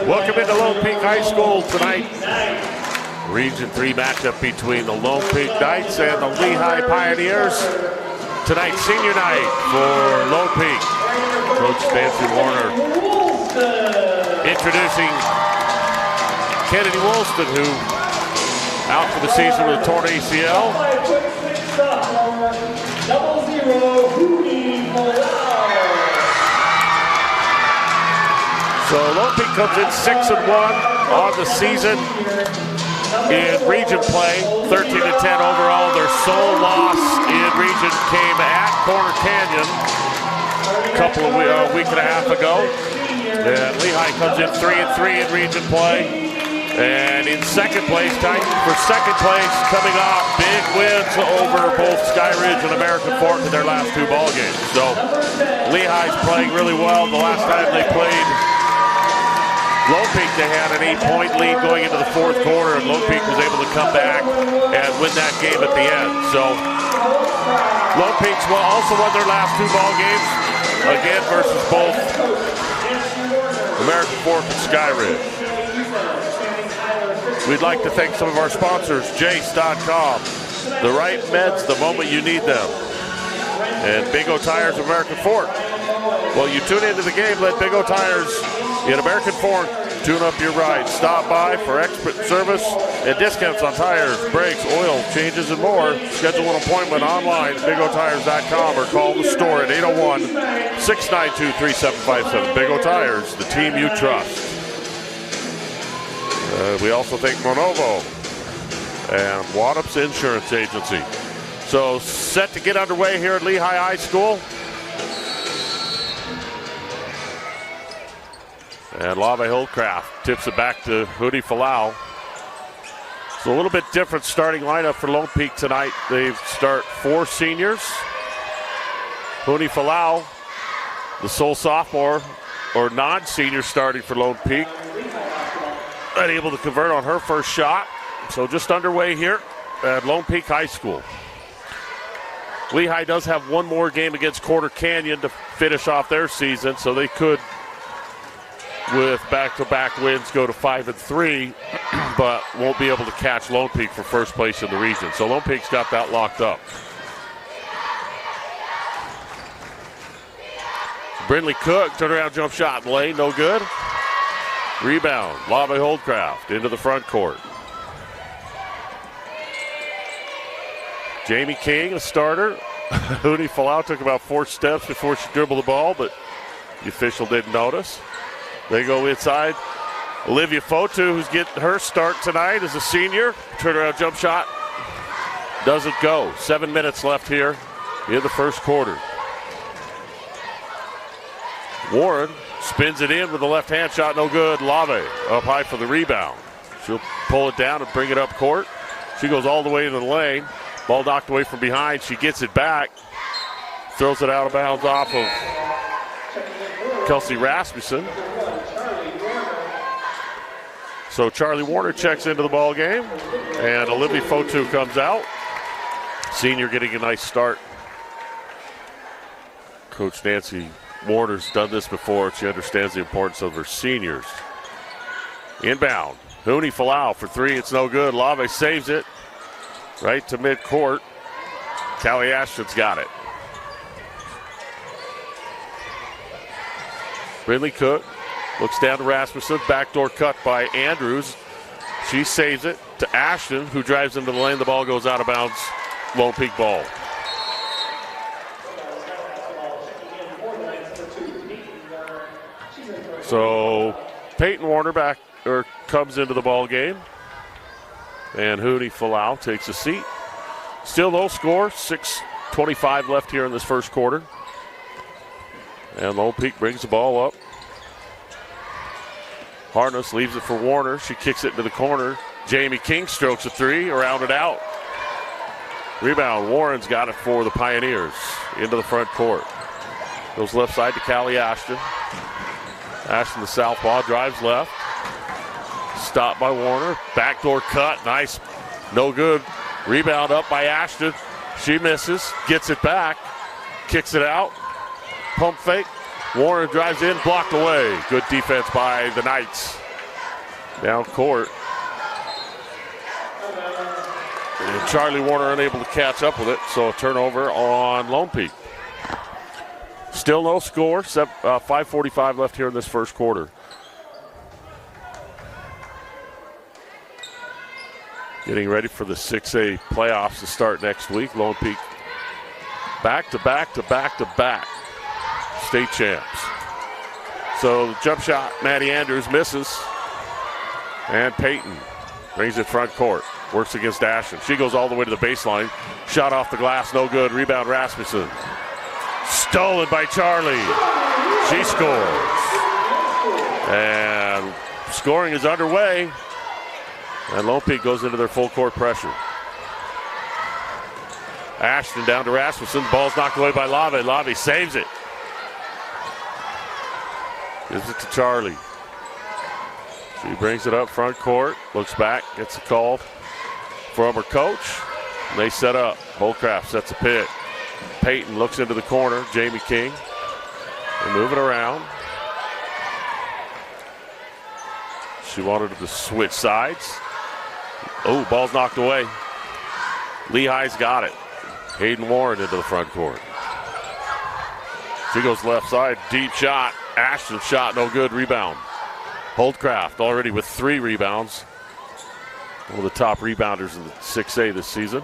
Welcome into Lone Peak High School tonight. Region 3 matchup between the Lone Peak Knights and the Lehi Pioneers. Tonight, senior night for Lone Peak. Coach Nancy Warner introducing Kennedy Woolston, who out for the season with a torn ACL. So Lone Peak comes in 6-1 on the season in region play, 13-10 overall. Their sole loss in region came at Corner Canyon a week and a half ago. And Lehi comes in 3-3 in region play. And in second place, tight for second place, coming off big wins over both Sky Ridge and American Fork in their last two ball games. So Lehi's playing really well. The last time they played Lone Peak, they had an 8-point lead going into the fourth quarter, and Lone Peak was able to come back and win that game at the end. So Lone Peak's also won their last two ball games, again versus both American Fork and Sky Ridge. We'd like to thank some of our sponsors, Jace.com, the right meds the moment you need them, and Big O Tires American Fork. Well, you tune into the game, let Big O Tires in American Fork tune up your ride. Stop by for expert service and discounts on tires, brakes, oil, changes, and more. Schedule an appointment online at BigOTires.com or call the store at 801-692-3757. Big O Tires, the team you trust. We also thank Monovo and Waddup's Insurance Agency. So set to get underway here at Lehi High School. And Lava Hillcraft tips it back to Hootie Falau. So a little bit different starting lineup for Lone Peak tonight. They start four seniors. Hootie Falau, the sole sophomore or non-senior starting for Lone Peak. Unable to convert on her first shot. So just underway here at Lone Peak High School. Lehi does have one more game against Corner Canyon to finish off their season, so they could, with back-to-back wins, go to 5-3, but won't be able to catch Lone Peak for first place in the region. So Lone Peak's got that locked up. Brindley Cook, turnaround jump shot in lane, no good. Rebound, Lava Holdcraft into the front court. Jamie King, a starter. Hootie Falau took about 4 steps before she dribbled the ball, but the official didn't notice. They go inside. Olivia Fotu, who's getting her start tonight as a senior. Turnaround jump shot. Doesn't go. 7 minutes left here in the first quarter. Warren spins it in with the left-hand shot, no good. Lave up high for the rebound. She'll pull it down and bring it up court. She goes all the way into the lane. Ball knocked away from behind. She gets it back. Throws it out of bounds off of Kelsey Rasmussen. So Charlie Warner checks into the ball game, and Olivia Fotu comes out. Senior getting a nice start. Coach Nancy Warner's done this before. She understands the importance of her seniors. Inbound. Hootie Falau for 3. It's no good. Lave saves it right to midcourt. Callie Ashton's got it. Brindley Cook looks down to Rasmussen. Backdoor cut by Andrews. She saves it to Ashton, who drives into the lane. The ball goes out of bounds. Lone Peak ball. So Peyton Warner comes into the ball game, and Hootie Falau takes a seat. Still no score. 6:25 left here in this first quarter, and Lone Peak brings the ball up. Harness leaves it for Warner. She kicks it into the corner. Jamie King strokes a 3, around it out. Rebound. Warren's got it for the Pioneers into the front court. Goes left side to Callie Ashton. Ashton, the southpaw, drives left. Stopped by Warner. Backdoor cut. Nice. No good. Rebound up by Ashton. She misses. Gets it back. Kicks it out. Pump fake. Warner drives in. Blocked away. Good defense by the Knights. Down court. And Charlie Warner unable to catch up with it, so a turnover on Lone Peak. Still no score, 5:45 left here in this first quarter. Getting ready for the 6A playoffs to start next week. Lone Peak back-to-back state champs. So the jump shot, Maddie Andrews misses. And Peyton brings it front court. Works against Ashton. She goes all the way to the baseline. Shot off the glass, no good. Rebound Rasmussen. Stolen by Charlie. She scores. And scoring is underway. And Lone Peak goes into their full court pressure. Ashton down to Rasmussen. Ball's knocked away by Lehi. Lehi saves it. Gives it to Charlie. She brings it up front court. Looks back. Gets a call from her coach. And they set up. Holcraft sets a pick. Peyton looks into the corner. Jamie King. They're moving around. She wanted to switch sides. Oh, ball's knocked away. Lehi's got it. Hayden Warren into the front court. She goes left side. Deep shot. Ashton shot. No good. Rebound. Holdcraft already with 3 rebounds. One of the top rebounders in the 6A this season.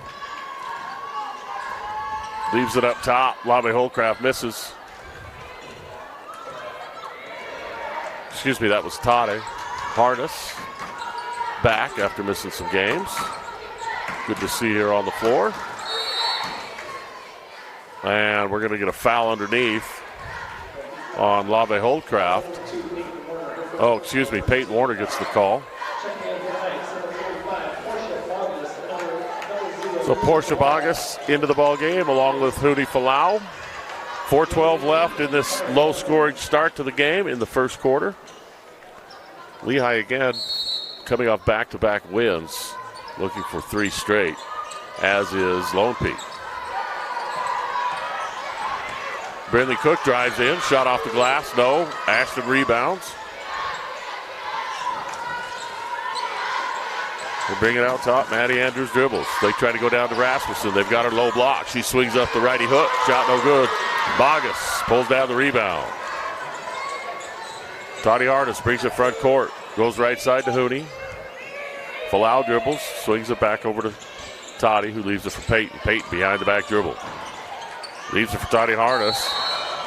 Leaves it up top. Lehi Holdcraft misses. Excuse me, that was Tade Harness. Back after missing some games. Good to see her on the floor. And we're going to get a foul underneath on Lehi Holdcraft. Oh, excuse me, Peyton Warner gets the call. So Portia Bogus into the ball game along with Huni Falau. 4:12 left in this low-scoring start to the game in the first quarter. Lehi again coming off back-to-back wins, looking for 3 straight, as is Lone Peak. Brindley Cook drives in, shot off the glass, no. Ashton rebounds. We'll bring it out top. Maddie Andrews dribbles. They try to go down to Rasmussen. They've got her low block. She swings up the righty hook. Shot no good. Bogus pulls down the rebound. Toddy Harness brings it front court. Goes right side to Huni. Falau dribbles. Swings it back over to Toddy, who leaves it for Peyton. Peyton behind the back dribble. Leaves it for Toddy Harness.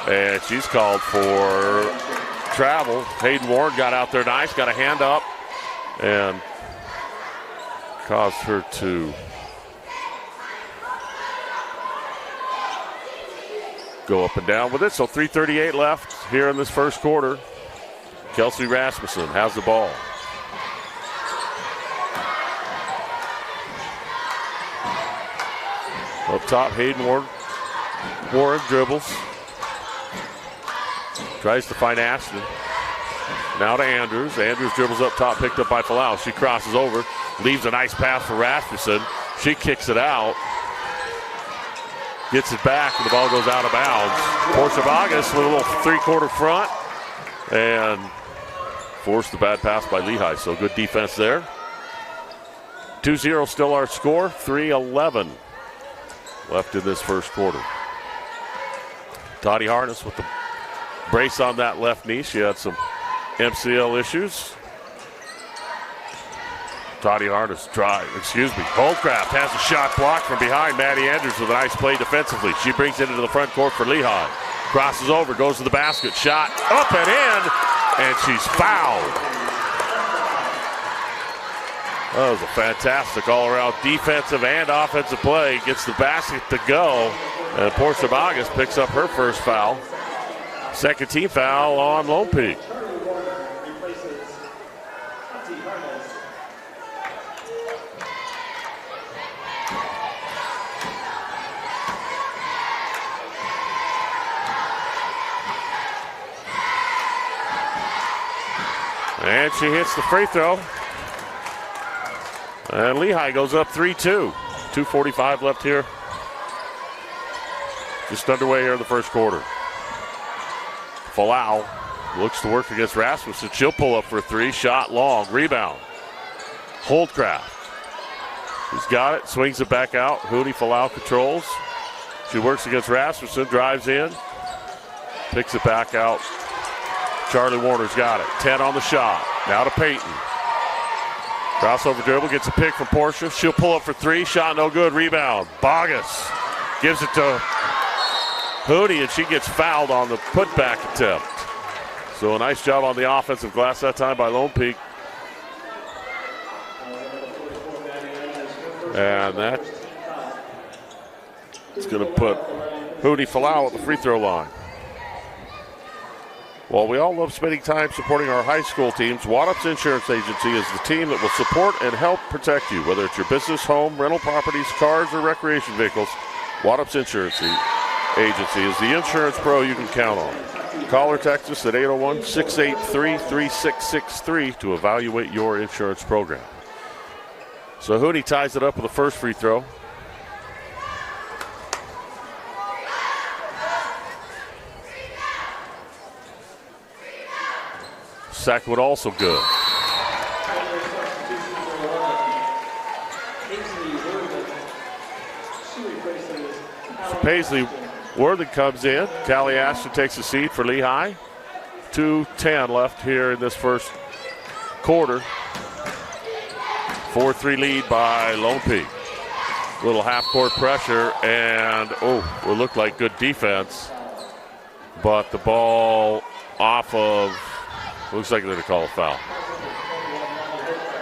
And she's called for travel. Hayden Warren got out there nice. Got a hand up. And caused her to go up and down with it. So 3:38 left here in this first quarter. Kelsey Rasmussen has the ball. Up top, Hayden Warren dribbles. Tries to find Ashton. Now to Andrews. Andrews dribbles up top, picked up by Falau. She crosses over. Leaves a nice pass for Rasmussen. She kicks it out. Gets it back, and the ball goes out of bounds. Portia Bogus with a little 3-quarter front. And forced the bad pass by Lehi. So good defense there. 2-0 still our score. 3:11 left in this first quarter. Toddy Harness with the brace on that left knee. She had some MCL issues. Toddy Harness Holdcraft has a shot blocked from behind. Maddie Andrews with a nice play defensively. She brings it into the front court for Lehi. Crosses over, goes to the basket. Shot up and in, and she's fouled. That was a fantastic all-around defensive and offensive play. Gets the basket to go, and Portia Bogus picks up her first foul. Second team foul on Lone Peak. And she hits the free throw. And Lehi goes up 3-2. 2:45 left here. Just underway here in the first quarter. Falau looks to work against Rasmussen. She'll pull up for a three. Shot long. Rebound. Holdcraft. She's got it. Swings it back out. Huni Falau controls. She works against Rasmussen. Drives in. Picks it back out. Charlie Warner's got it. 10 on the shot. Now to Peyton. Crossover dribble. Gets a pick from Portia. She'll pull up for three. Shot no good. Rebound. Bogus gives it to Huni, and she gets fouled on the putback attempt. So a nice job on the offensive glass that time by Lone Peak. And that is going to put Huni Falau at the free throw line. While we all love spending time supporting our high school teams, Waddup's Insurance Agency is the team that will support and help protect you. Whether it's your business, home, rental properties, cars, or recreation vehicles, Waddup's Insurance Agency is the insurance pro you can count on. Call or text us at 801-683-3663 to evaluate your insurance program. So Huni ties it up with the first free throw. Second one also good. So Paisley Worthing comes in. Callie Ashton takes a seat for Lehi. 2:10 left here in this first quarter. 4-3 lead by Lone Peak. Little half-court pressure, and it looked like good defense. But the ball off of, looks like they're going to call a foul.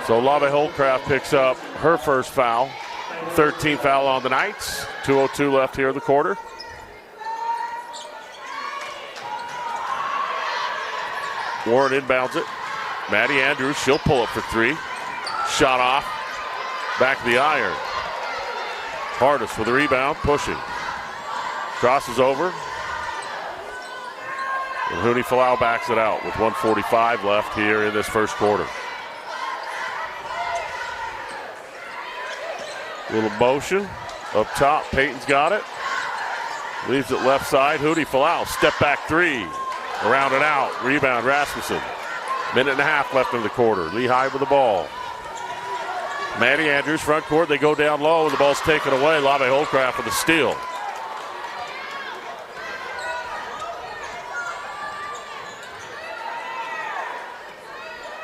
So Lave Holdcraft picks up her first foul. 13th foul on the Knights. 2:02 left here in the quarter. Warren inbounds it. Maddie Andrews, she'll pull up for three. Shot off. Back of the iron. Hardest with the rebound, pushing. Crosses over. And Huni Falau backs it out with 1:45 left here in this first quarter. Little motion up top. Peyton's got it. Leaves it left side. Huni Falau, step back three. Around and out. Rebound, Rasmussen. Minute and a half left in the quarter. Lehi with the ball. Maddie Andrews, front court. They go down low, and the ball's taken away. Lave Holdcraft with the steal.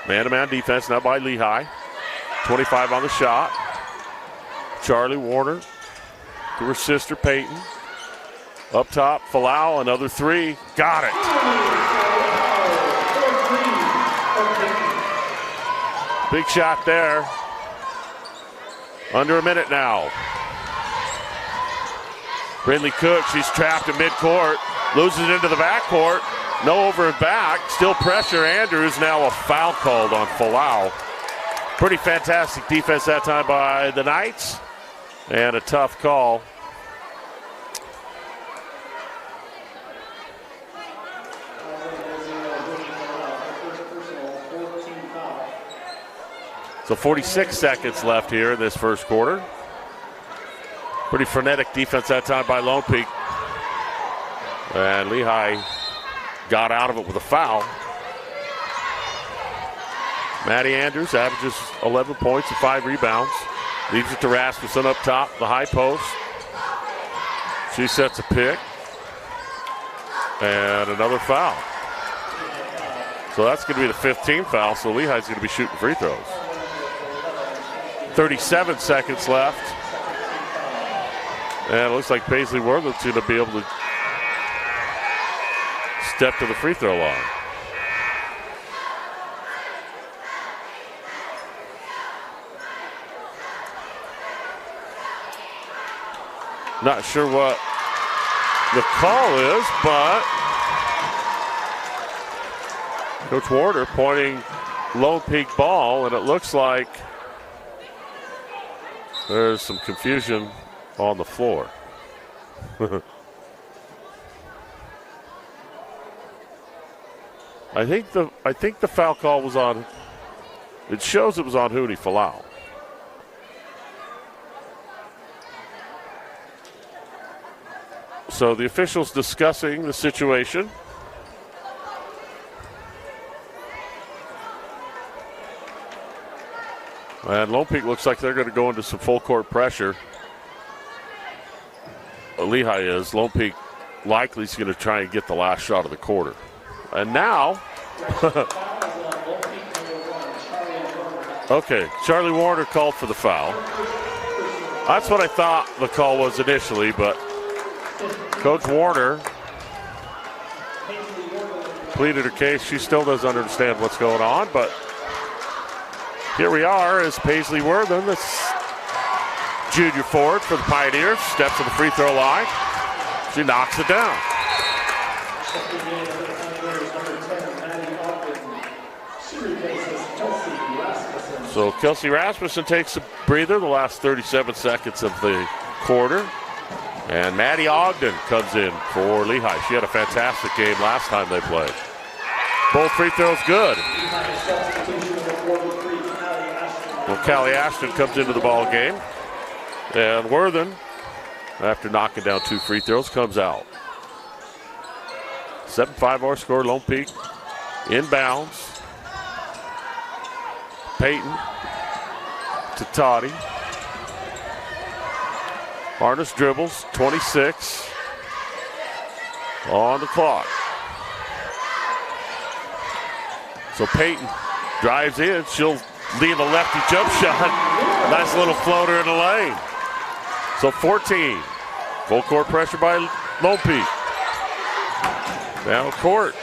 Man-to-man defense now by Lehi. 25 on the shot. Charlie Warner to her sister Peyton. Up top, Falau, another three. Got it. Big shot there. Under a minute now. Brindley Cook, she's trapped in midcourt. Loses it into the backcourt. No over and back. Still pressure. Andrews, now a foul called on Falau. Pretty fantastic defense that time by the Knights. And a tough call. So 46 seconds left here in this first quarter. Pretty frenetic defense that time by Lone Peak. And Lehi got out of it with a foul. Maddie Andrews averages 11 points and 5 rebounds. Leaves it to Rasmussen up top, the high post. She sets a pick. And another foul. So that's going to be the 15th foul, so Lehi's going to be shooting free throws. 37 seconds left. And it looks like Paisley Worthing's going to be able to step to the free throw line. Not sure what the call is, but Coach Warner pointing Lone Peak ball, and it looks like there's some confusion on the floor. I think the foul call was on. It shows it was on Huni Falau. So the officials discussing the situation. And Lone Peak looks like they're going to go into some full court pressure. Lehi is. Lone Peak likely is going to try and get the last shot of the quarter. And now, okay, Charlie Warner called for the foul. That's what I thought the call was initially, but Coach Warner pleaded her case. She still doesn't understand what's going on, but here we are as Paisley Worthen, this junior forward for the Pioneers, steps to the free throw line. She knocks it down. So Kelsey Rasmussen takes a breather the last 37 seconds of the quarter. And Maddie Ogden comes in for Lehi. She had a fantastic game last time they played. Both free throws good. Well, Callie Ashton comes into the ball game. And Worthen, after knocking down 2 free throws, comes out. 7-5 our score, Lone Peak. Inbounds. Peyton to Toddy. Harness dribbles, 26 on the clock. So Peyton drives in. She'll lead a lefty jump shot. Nice little floater in the lane. So 14. Full court pressure by Lone Peak. Down court.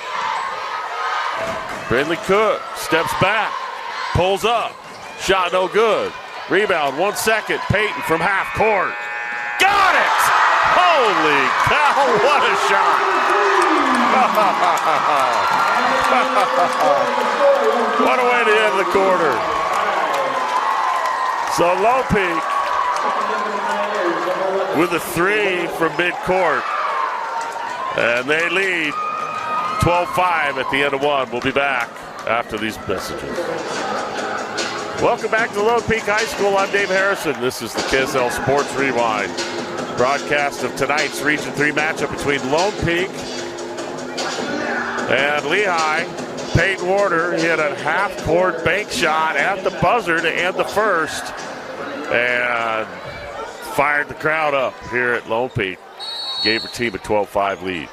Brindley Cook steps back. Pulls up. Shot no good. Rebound, 1 second. Peyton from half court. Got it! Holy cow, what a shot! What a way to end the quarter. So Lone Peak with a 3 from midcourt. And they lead 12-5 at the end of 1. We'll be back after these messages. Welcome back to Lone Peak High School. I'm Dave Harrison. This is the KSL Sports Rewind. Broadcast of tonight's Region 3 matchup between Lone Peak and Lehi. Peyton Warner hit a half-court bank shot at the buzzer to end the first and fired the crowd up here at Lone Peak. Gave her team a 12-5 lead.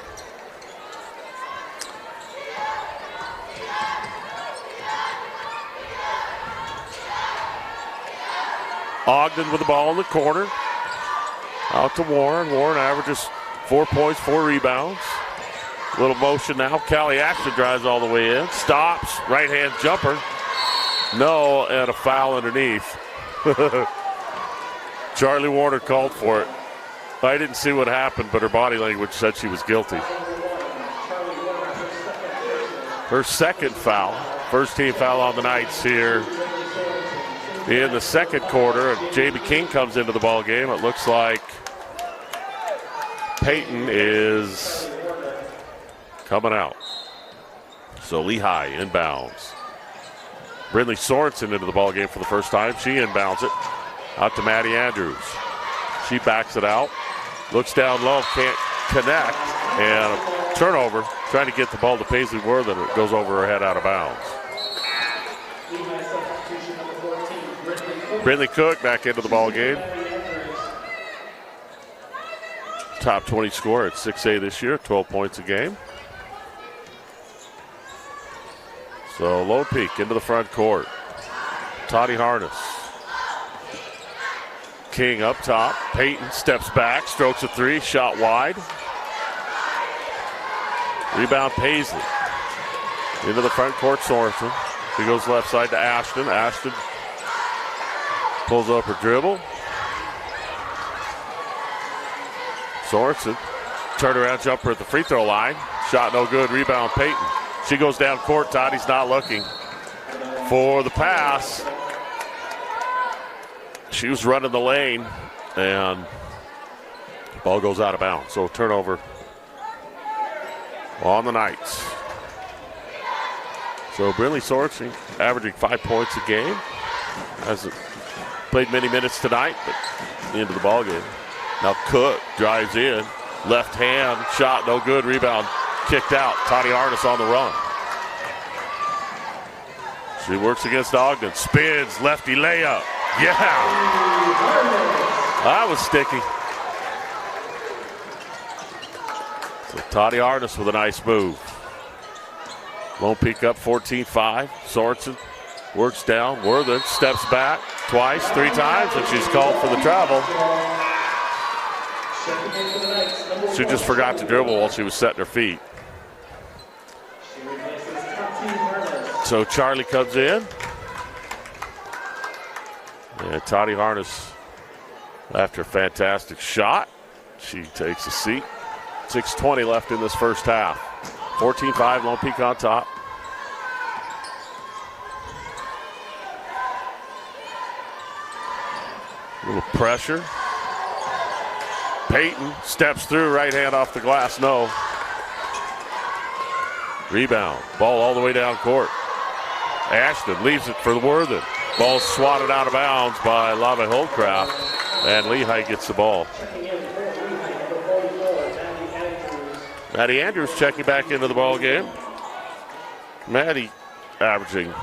Ogden with the ball in the corner. Out to Warren. Warren averages 4 points, 4 rebounds. A little motion now. Callie Ashton drives all the way in. Stops. Right-hand jumper. No, and a foul underneath. Charlie Warner called for it. I didn't see what happened, but her body language said she was guilty. Her second foul. First team foul on the Knights here in the second quarter. And Jamie King comes into the ball game. It looks like Peyton is coming out. So Lehi inbounds. Brindley Sorensen into the ball game for the first time. She inbounds it out to Maddie Andrews. She backs it out. Looks down low, can't connect, and a turnover. Trying to get the ball to Paisley Worthen. It goes over her head out of bounds. Brindley Cook back into the ball game. Top 20 scorer at 6A this year, 12 points a game. So Lone Peak into the front court. Toddy Harness. King up top. Peyton steps back, strokes a 3, shot wide. Rebound Paisley. Into the front court, Sorensen. He goes left side to Ashton. Ashton pulls up her dribble. Sorensen, turnaround jumper at the free throw line. Shot no good, rebound Peyton. She goes down court, Toddy's not looking for the pass. She was running the lane, and the ball goes out of bounds. So turnover on the Knights. So Brindley Sorensen averaging 5 points a game. Hasn't played many minutes tonight, but the end of the ball game. Now Cook drives in, left hand, shot no good, rebound kicked out. Toddy Harness on the run. She works against Ogden. Spins, lefty layup. Yeah. That was sticky. So Toddy Artis with a nice move. Lone Peak up 14-5. Sorensen works down. Worthen steps back twice, 3 times, and she's called for the travel. She just forgot to dribble while she was setting her feet. So Charlie comes in. And Toddy Harness, after a fantastic shot, she takes a seat. 6:20 left in this first half. 14-5, Lone Peak on top. A little pressure. Peyton steps through, right hand off the glass, no. Rebound, ball all the way down court. Ashton leaves it for the Worthen. Ball swatted out of bounds by Lehi Holdcraft, and Lehi gets the ball. Maddie Andrews checking back into the ball game. Maddie averaging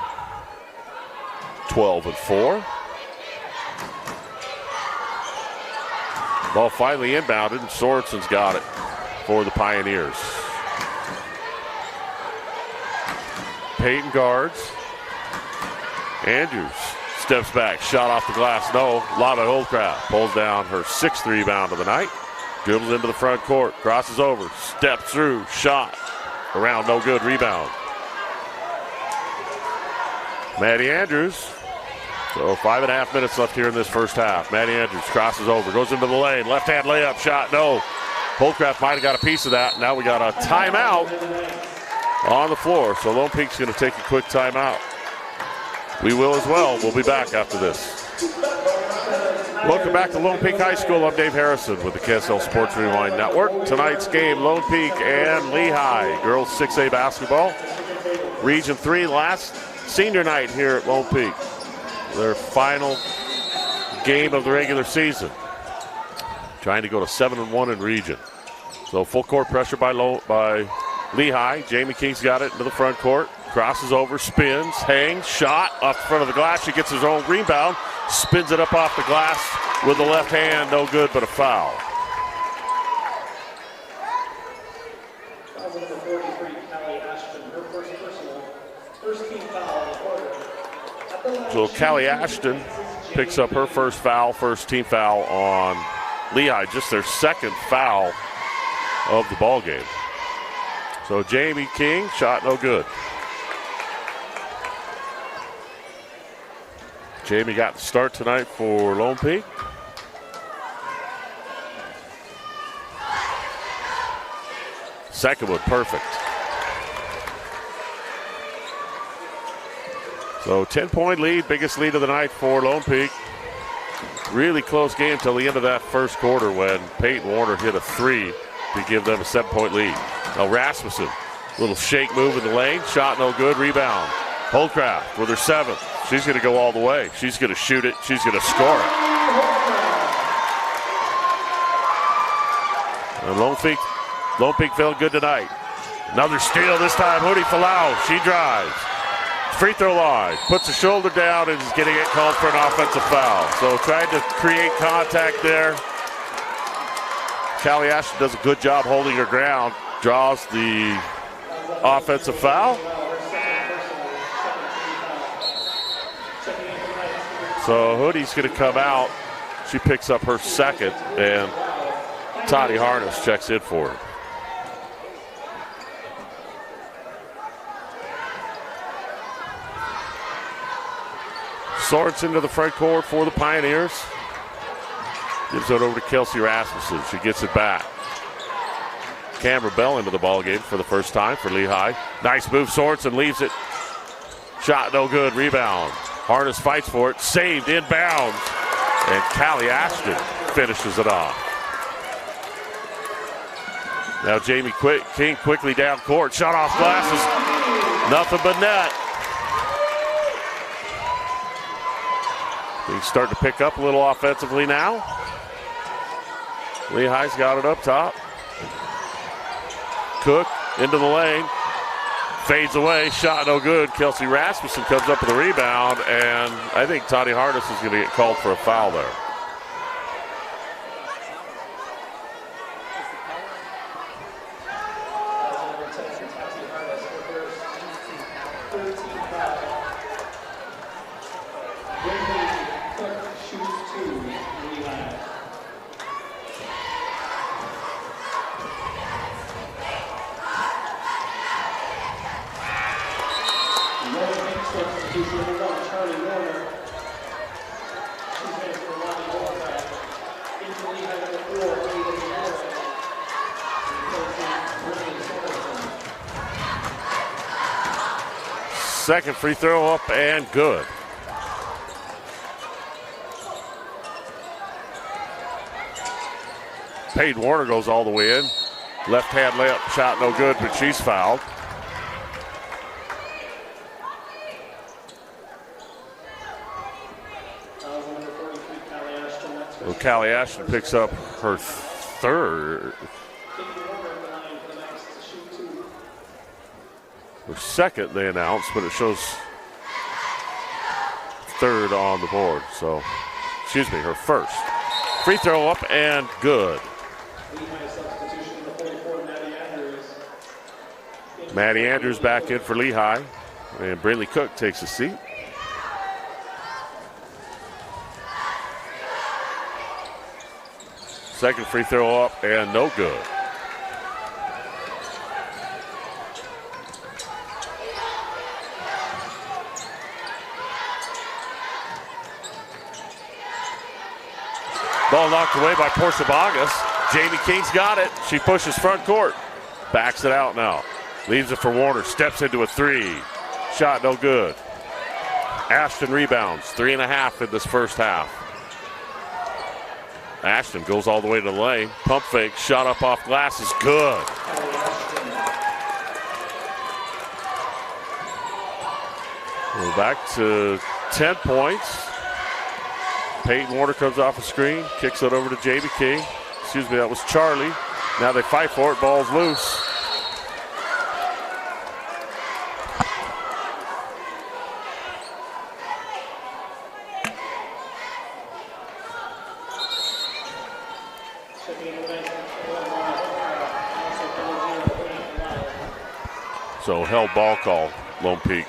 12 and 4. Ball finally inbounded, and Sorensen's got it for the Pioneers. Peyton guards. Andrews steps back, shot off the glass, no. Lehi Holdcraft pulls down her 6th rebound of the night. Dribbles into the front court, crosses over, steps through, shot. Around, no good, rebound. Maddie Andrews. So 5.5 minutes left here in this first half. Maddie Andrews crosses over, goes into the lane, left-hand layup shot, no. Holdcraft might have got a piece of that. Now we got a timeout on the floor. So Lone Peak's going to take a quick timeout. We will as well. We'll be back after this. Welcome back to Lone Peak High School. I'm Dave Harrison with the KSL Sports Rewind Network. Tonight's game, Lone Peak and Lehi. Girls 6A basketball. Region 3, last senior night here at Lone Peak. Their final game of the regular season. Trying to go to 7-1 in region. So full court pressure by Lehi. Jamie King's got it into the front court. Crosses over, spins, hangs, shot off the front of the glass. She gets her own rebound, spins it up off the glass with the left hand. No good, but a foul. So Callie Ashton picks up her first foul, first team foul on Lehi, just their 2nd foul of the ball game. So Jamie King, shot no good. Jamie got the start tonight for Lone Peak. Second one, perfect. So 10-point lead, biggest lead of the night for Lone Peak. Really close game till the end of that first quarter when Peyton Warner hit a 3 to give them a 7-point lead. Now Rasmussen, little shake move in the lane, shot no good, rebound. Holdcraft with her 7th. She's going to go all the way. She's going to shoot it. She's going to score it. And Lone Peak feeling good tonight. Another steal this time. Hootie Falau. She drives. Free throw line. Puts the shoulder down and is getting it called for an offensive foul. So trying to create contact there. Callie Ashton does a good job holding her ground. Draws the offensive foul. So Hoodie's going to come out. She picks up her 2nd, and Toddy Harness checks in for her. Sorensen to the front court for the Pioneers. Gives it over to Kelsey Rasmussen. She gets it back. Canberra Bell into the ball game for the first time for Lehi. Nice move. Sorensen leaves it. Shot no good. Rebound. Harness fights for it, saved inbounds, and Callie Ashton finishes it off. Now Jamie King quickly down court, shot off glasses, nothing but net. Things starting to pick up a little offensively now. Lehi's got it up top. Cook into the lane, Fades away, shot no good. Kelsey Rasmussen comes up with a rebound, and I think Toddy Harness is going to get called for a foul there. Second free throw up and good. Peyton Warner goes all the way in. Left hand layup shot no good, but she's fouled. Well, Callie Ashton picks up her third. Her second, they announced, but it shows third on the board. So, excuse me, her first. Free throw up and good. Maddie Andrews back in for Lehi, and Braylee Cook takes a seat. Second free throw up and no good. Ball knocked away by Portia Bogus. Jamie King's got it. She pushes front court. Backs it out now. Leaves it for Warner. Steps into a three. Shot no good. Ashton rebounds. 3.5 in this first half. Ashton goes all the way to the lane. Pump fake. Shot up off glass is good. We're back to 10 points. Peyton Warner comes off a screen, kicks it over to Jamie King. Excuse me, that was Charlie. Now they fight for it, ball's loose. So held ball call, Lone Peak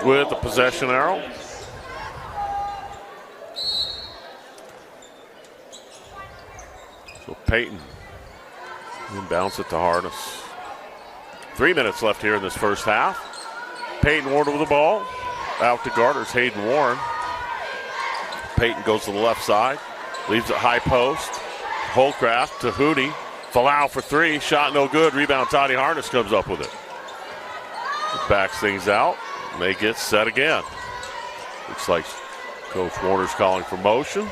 with the possession arrow. So Peyton inbounds it to Harness. 3 minutes left here in this first half. Peyton Warner with the ball. Out to Garter's Hayden Warren. Peyton goes to the left side. Leaves it high post. Holcraft to Hootie. Falau for three. Shot no good. Rebound Toddy Harness comes up with it. Backs things out. And they get set again. Looks like Coach Warner's calling for motion.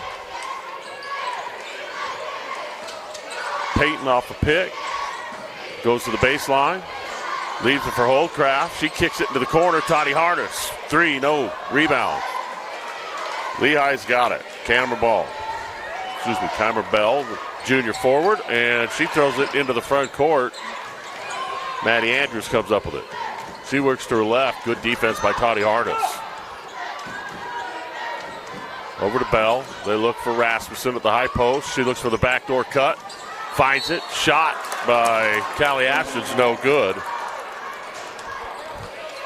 Peyton off a pick. Goes to the baseline. Leaves it for Holdcraft. She kicks it into the corner. Toddy Harness. Three, no. Rebound. Lehi's got it. Cameron Bell, the junior forward, and she throws it into the front court. Maddie Andrews comes up with it. She works to her left. Good defense by Toddy Harness. Over to Bell. They look for Rasmussen at the high post. She looks for the backdoor cut. Finds it. Shot by Callie Ashton's no good.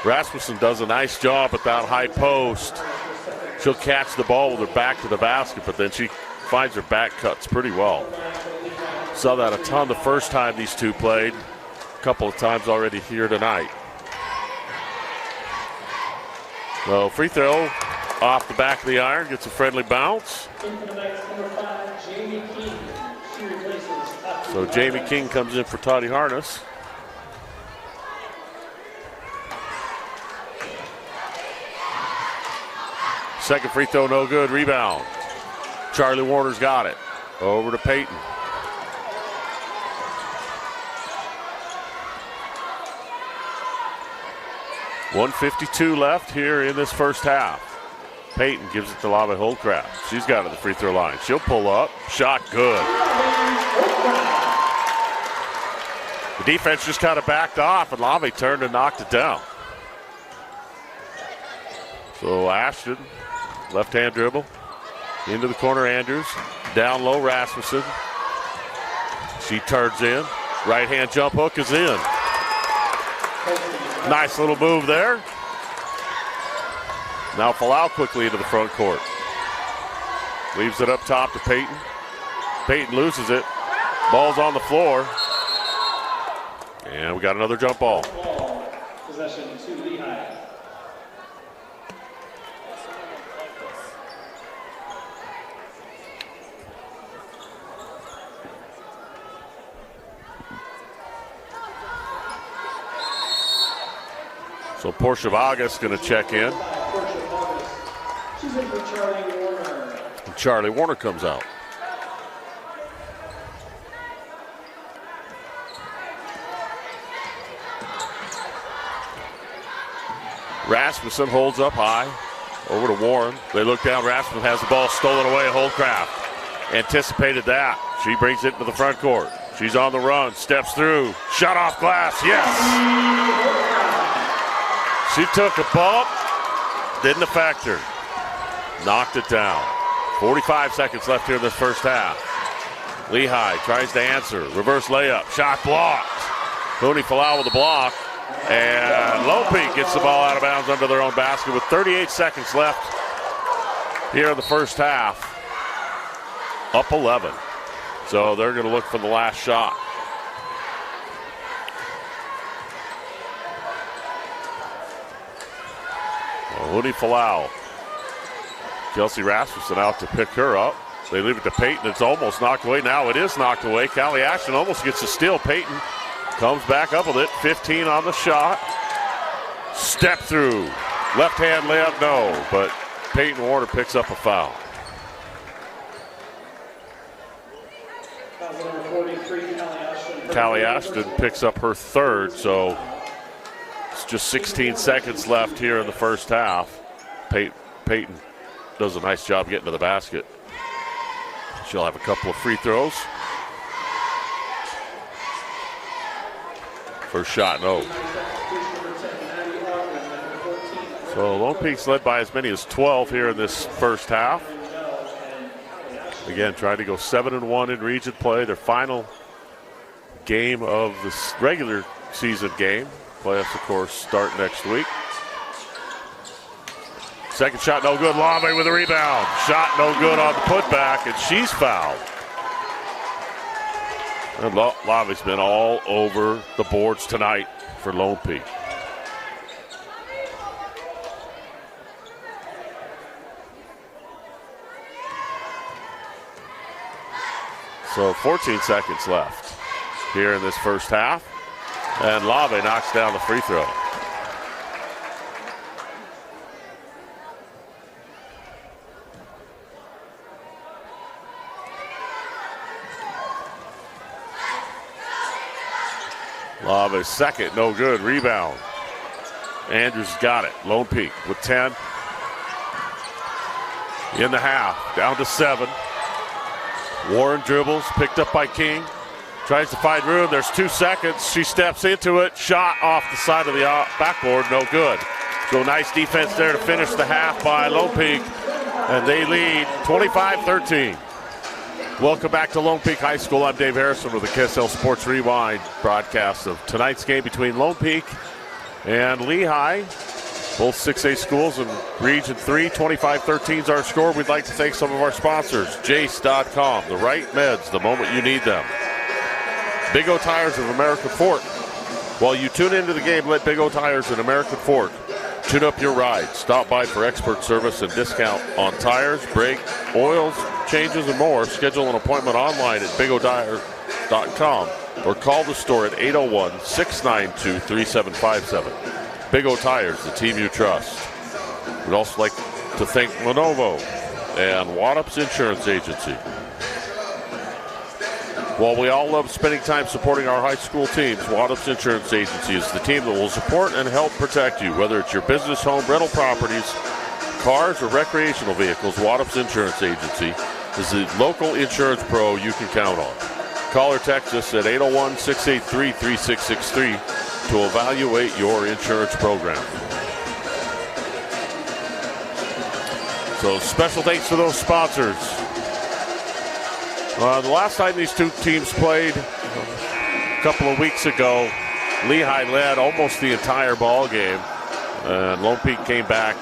Rasmussen does a nice job at that high post. She'll catch the ball with her back to the basket, but then she finds her back cuts pretty well. Saw that a ton the first time these two played. A couple of times already here tonight. So free throw off the back of the iron, gets a friendly bounce. So Jamie King comes in for Toddy Harness. Second free throw, no good. Rebound. Charlie Warner's got it. Over to Peyton. .152 left here in this first half. Peyton gives it to Lava Holdcraft. She's got it at the free throw line. She'll pull up. Shot good. The defense just kind of backed off, and Lehi turned and knocked it down. So Ashton, left-hand dribble, into the corner, Andrews. Down low, Rasmussen. She turns in. Right-hand jump hook is in. Nice little move there. Now Falau quickly into the front court. Leaves it up top to Peyton. Peyton loses it. Ball's on the floor. And we got another jump ball. Possession to Lehi. So Portia Vargas going to check in. She's in for Charlie Warner. And Charlie Warner comes out. Rasmussen holds up high. Over to Warren. They look down. Rasmussen has the ball stolen away. Holdcraft anticipated that. She brings it into the front court. She's on the run. Steps through. Shot off glass. Yes. She took a bump. Didn't affect her. Knocked it down. 45 seconds left here in this first half. Lehi tries to answer. Reverse layup. Shot blocked. Cooney Falau with the block. And Lone Peak gets the ball out of bounds under their own basket with 38 seconds left here in the first half. Up 11. So they're going to look for the last shot. Cooney Falau. Kelsey Rasmussen out to pick her up. They leave it to Peyton. It's almost knocked away. Now it is knocked away. Callie Ashton almost gets a steal. Peyton comes back up with it. 15 on the shot. Step through. Left hand layup, no. But Peyton Warner picks up a foul. Callie Ashton picks up her third, so it's just 16 seconds left here in the first half. Peyton does a nice job getting to the basket. She'll have a couple of free throws. First shot, no. So Lone Peak's led by as many as 12 here in this first half. Again, trying to go 7-1 in region play. Their final game of this regular season game. Playoffs, of course, start next week. Second shot, no good. Lehi with a rebound. Shot no good on the putback, and she's fouled. And Lehi's been all over the boards tonight for Lone Peak. So 14 seconds left here in this first half. And Lehi knocks down the free throw. Lehi's second, no good. Rebound. Andrews got it. Lone Peak with 10. In the half, down to 7. Warren dribbles, picked up by King. Tries to find room. There's 2 seconds. She steps into it. Shot off the side of the backboard. No good. So nice defense there to finish the half by Lone Peak. And they lead 25-13. Welcome back to Lone Peak High School. I'm Dave Harrison with the KSL Sports Rewind broadcast of tonight's game between Lone Peak and Lehi. Both 6A schools in Region 3. 25-13 is our score. We'd like to thank some of our sponsors. Jace.com, the right meds the moment you need them. Big O Tires of American Fork. While you tune into the game, let Big O Tires in American Fork tune up your ride. Stop by for expert service and discount on tires, brake, oils, changes, and more. Schedule an appointment online at bigotire.com or call the store at 801-692-3757. Big O Tires, the team you trust. We'd also like to thank Lenovo and Waddup's Insurance Agency. While we all love spending time supporting our high school teams, Waddup's Insurance Agency is the team that will support and help protect you. Whether it's your business, home, rental properties, cars, or recreational vehicles, Waddup's Insurance Agency is the local insurance pro you can count on. Call or text us at 801-683-3663 to evaluate your insurance program. So special thanks to those sponsors. The last time these two teams played a couple of weeks ago, Lehi led almost the entire ball game. And Lone Peak came back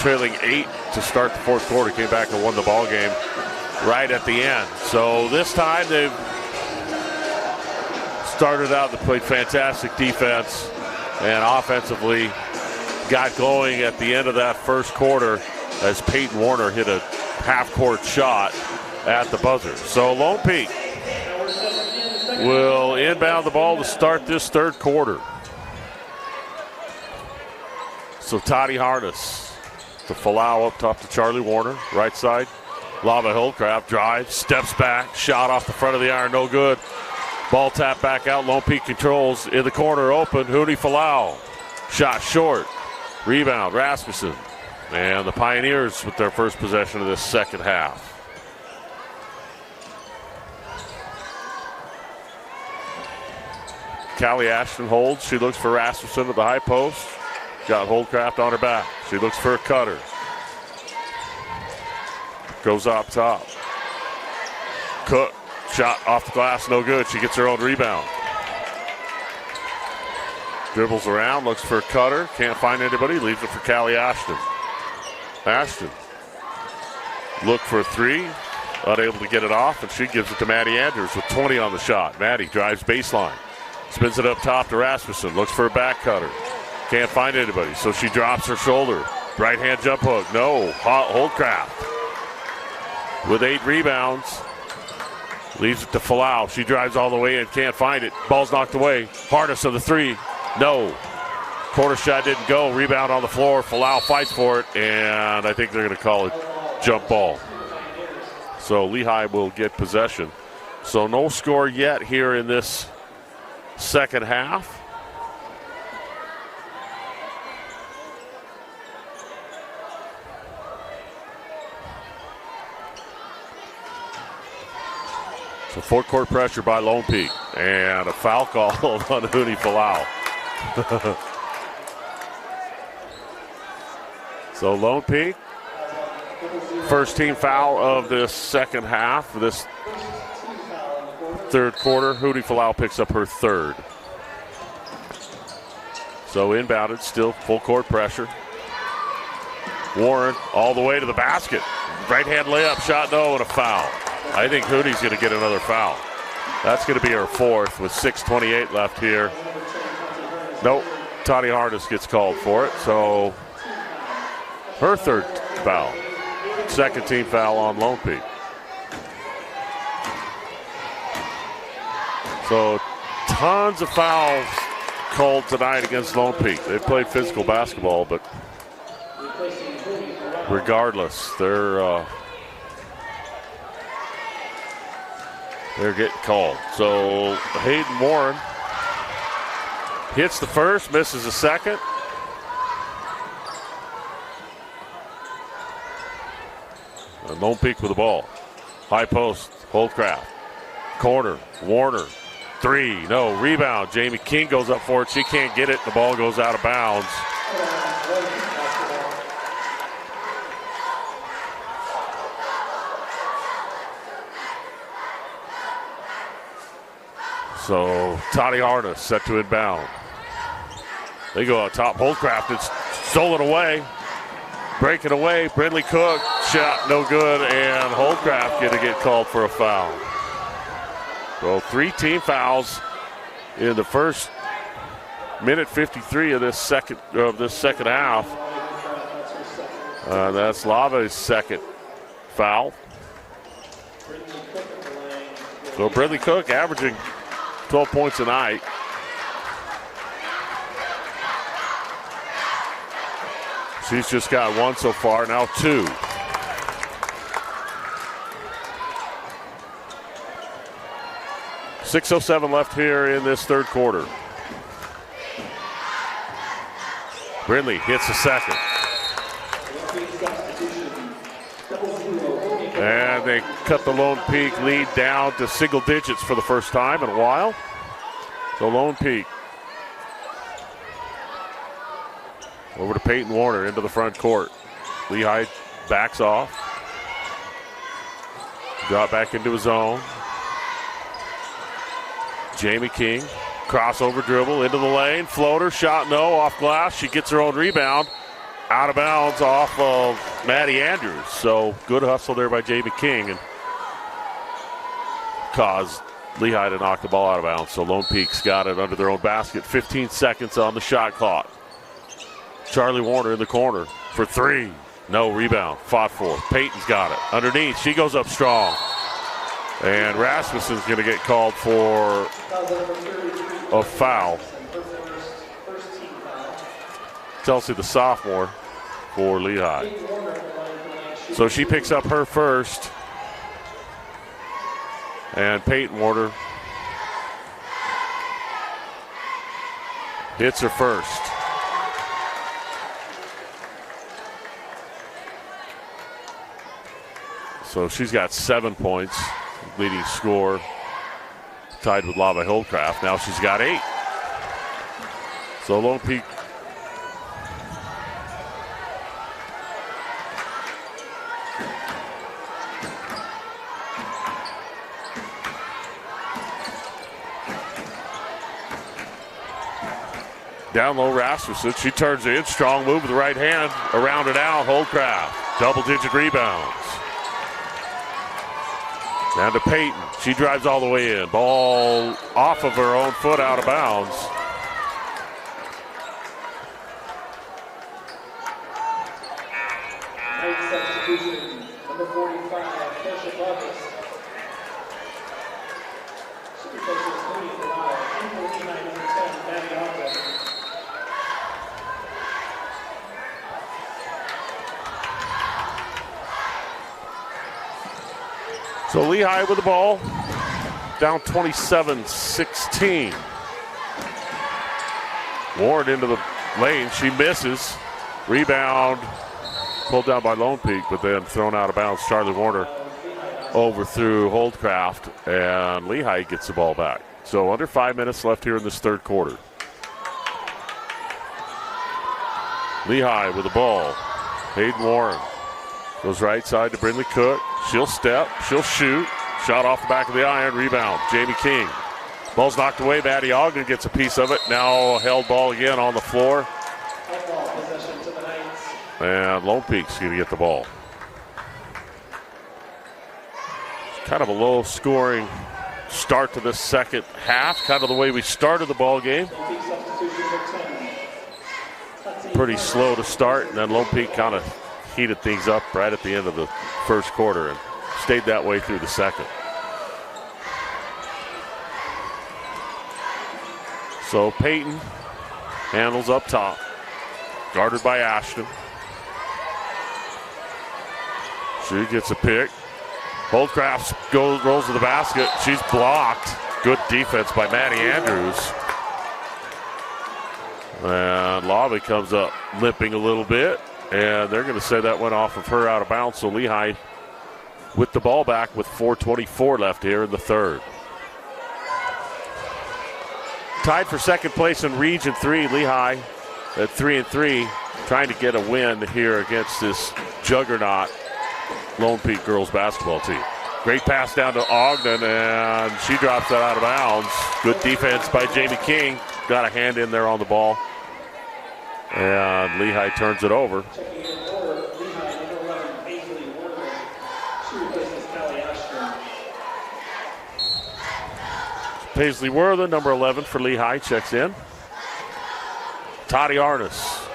trailing 8 to start the fourth quarter, came back and won the ball game right at the end. So this time they've started out, they played fantastic defense and offensively got going at the end of that first quarter as Peyton Warner hit a half-court shot at the buzzer. So Lone Peak will inbound the ball to start this third quarter. So Toddy Harness to Falau up top to Charlie Warner, right side. Lava Hillcraft drives, steps back, shot off the front of the iron, no good. Ball tap back out, Lone Peak controls, in the corner open, Hootie Falau. Shot short, rebound, Rasmussen. And the Pioneers with their first possession of this second half. Callie Ashton holds. She looks for Rasmussen at the high post. Got Holdcraft on her back. She looks for a cutter. Goes up top. Cook. Shot off the glass, no good. She gets her own rebound. Dribbles around, looks for a cutter. Can't find anybody. Leaves it for Callie Ashton. Ashton. Look for a three. Unable to get it off, and she gives it to Maddie Andrews with 20 on the shot. Maddie drives baseline. Spins it up top to Rasmussen. Looks for a back cutter. Can't find anybody, so she drops her shoulder. Right hand jump hook. No. Holdcraft with 8 rebounds. Leaves it to Falau. She drives all the way and can't find it. Ball's knocked away. Harness of the three. No. Corner shot didn't go. Rebound on the floor. Falau fights for it, and I think they're going to call it jump ball. So Lehi will get possession. So no score yet here in this second half. So full court pressure by Lone Peak. And a foul call on Hootie Falau. So Lone Peak, first team foul of this second half, this third quarter. Hootie Falau picks up her third. So inbounded, still full court pressure. Warren all the way to the basket. Right hand layup, shot no, and a foul. I think Hootie's going to get another foul. That's going to be her fourth with 6:28 left here. Nope, Toddy Harness gets called for it. So her third foul. Second team foul on Lone Peak. So tons of fouls called tonight against Lone Peak. They've played physical basketball, but regardless, they're getting called. So Hayden Warren hits the first, misses the second. And Lone Peak with the ball. High post, Holdcraft. Corner, Warner. Three, no, rebound. Jamie King goes up for it. She can't get it. The ball goes out of bounds. So Toddy Harness set to inbound. They go out top. Holdcraft, it's stolen away. Breaking away. Brindley Cook, shot no good, and Holdcraft going to get called for a foul. So 3 team fouls in the first minute 53 of this second half. That's Lava's second foul. So Brindley Cook averaging 12 points a night. She's just got 1 so far, now 2. .607 left here in this third quarter. Brindley hits the second. And they cut the Lone Peak lead down to single digits for the first time in a while. So Lone Peak over to Peyton Warner into the front court. Lehi backs off. Drop back into his zone. Jamie King, crossover dribble into the lane. Floater, shot no, off glass. She gets her own rebound. Out of bounds off of Maddie Andrews. So good hustle there by Jamie King and caused Lehi to knock the ball out of bounds. So Lone Peak's got it under their own basket. 15 seconds on the shot clock. Charlie Warner in the corner for three. No rebound. Fought for. Peyton's got it. Underneath. She goes up strong. And Rasmussen's going to get called for a foul. Chelsea, the sophomore, for Lehi. So she picks up her first. And Peyton Warner hits her first. So she's got 7 points, leading scorer, tied with Lava Hillcraft. Now she's got 8. So Lone Peak down low, Rasmussen. She turns in. Strong move with the right hand. Around and out. Holdcraft. Double-digit rebounds. Down to Peyton. She drives all the way in. Ball off of her own foot, out of bounds. Substitution, number 45, Kersha Buckets. She replaces Lehi for Lyle. Number 10, Maddie Ogden. So Lehi with the ball, down 27-16. Warren into the lane, she misses. Rebound, pulled down by Lone Peak, but then thrown out of bounds. Charlie Warner overthrew Holdcraft, and Lehi gets the ball back. So under 5 minutes left here in this third quarter. Lehi with the ball. Hayden Warren goes right side to Brindley Cook. She'll step, she'll shoot. Shot off the back of the iron, rebound. Jamie King. Ball's knocked away. Maddie Ogden gets a piece of it. Now held ball again on the floor. And Lone Peak's going to get the ball. Kind of a low scoring start to this second half. Kind of the way we started the ball game. Pretty slow to start, and then Lone Peak kind of heated things up right at the end of the first quarter and stayed that way through the second. So Peyton handles up top, guarded by Ashton. She gets a pick. Holdcraft rolls to the basket. She's blocked. Good defense by Maddie Andrews. And Lava comes up limping a little bit. And they're going to say that went off of her out of bounds. So Lehi with the ball back with 4:24 left here in the third. Tied for second place in Region 3. Lehi at 3-3, trying to get a win here against this juggernaut Lone Peak girls basketball team. Great pass down to Ogden, and she drops that out of bounds. Good defense by Jamie King. Got a hand in there on the ball. And Lehi turns it over. Paisley Worthen, number 11 for Lehi, checks in. Toddy Arnis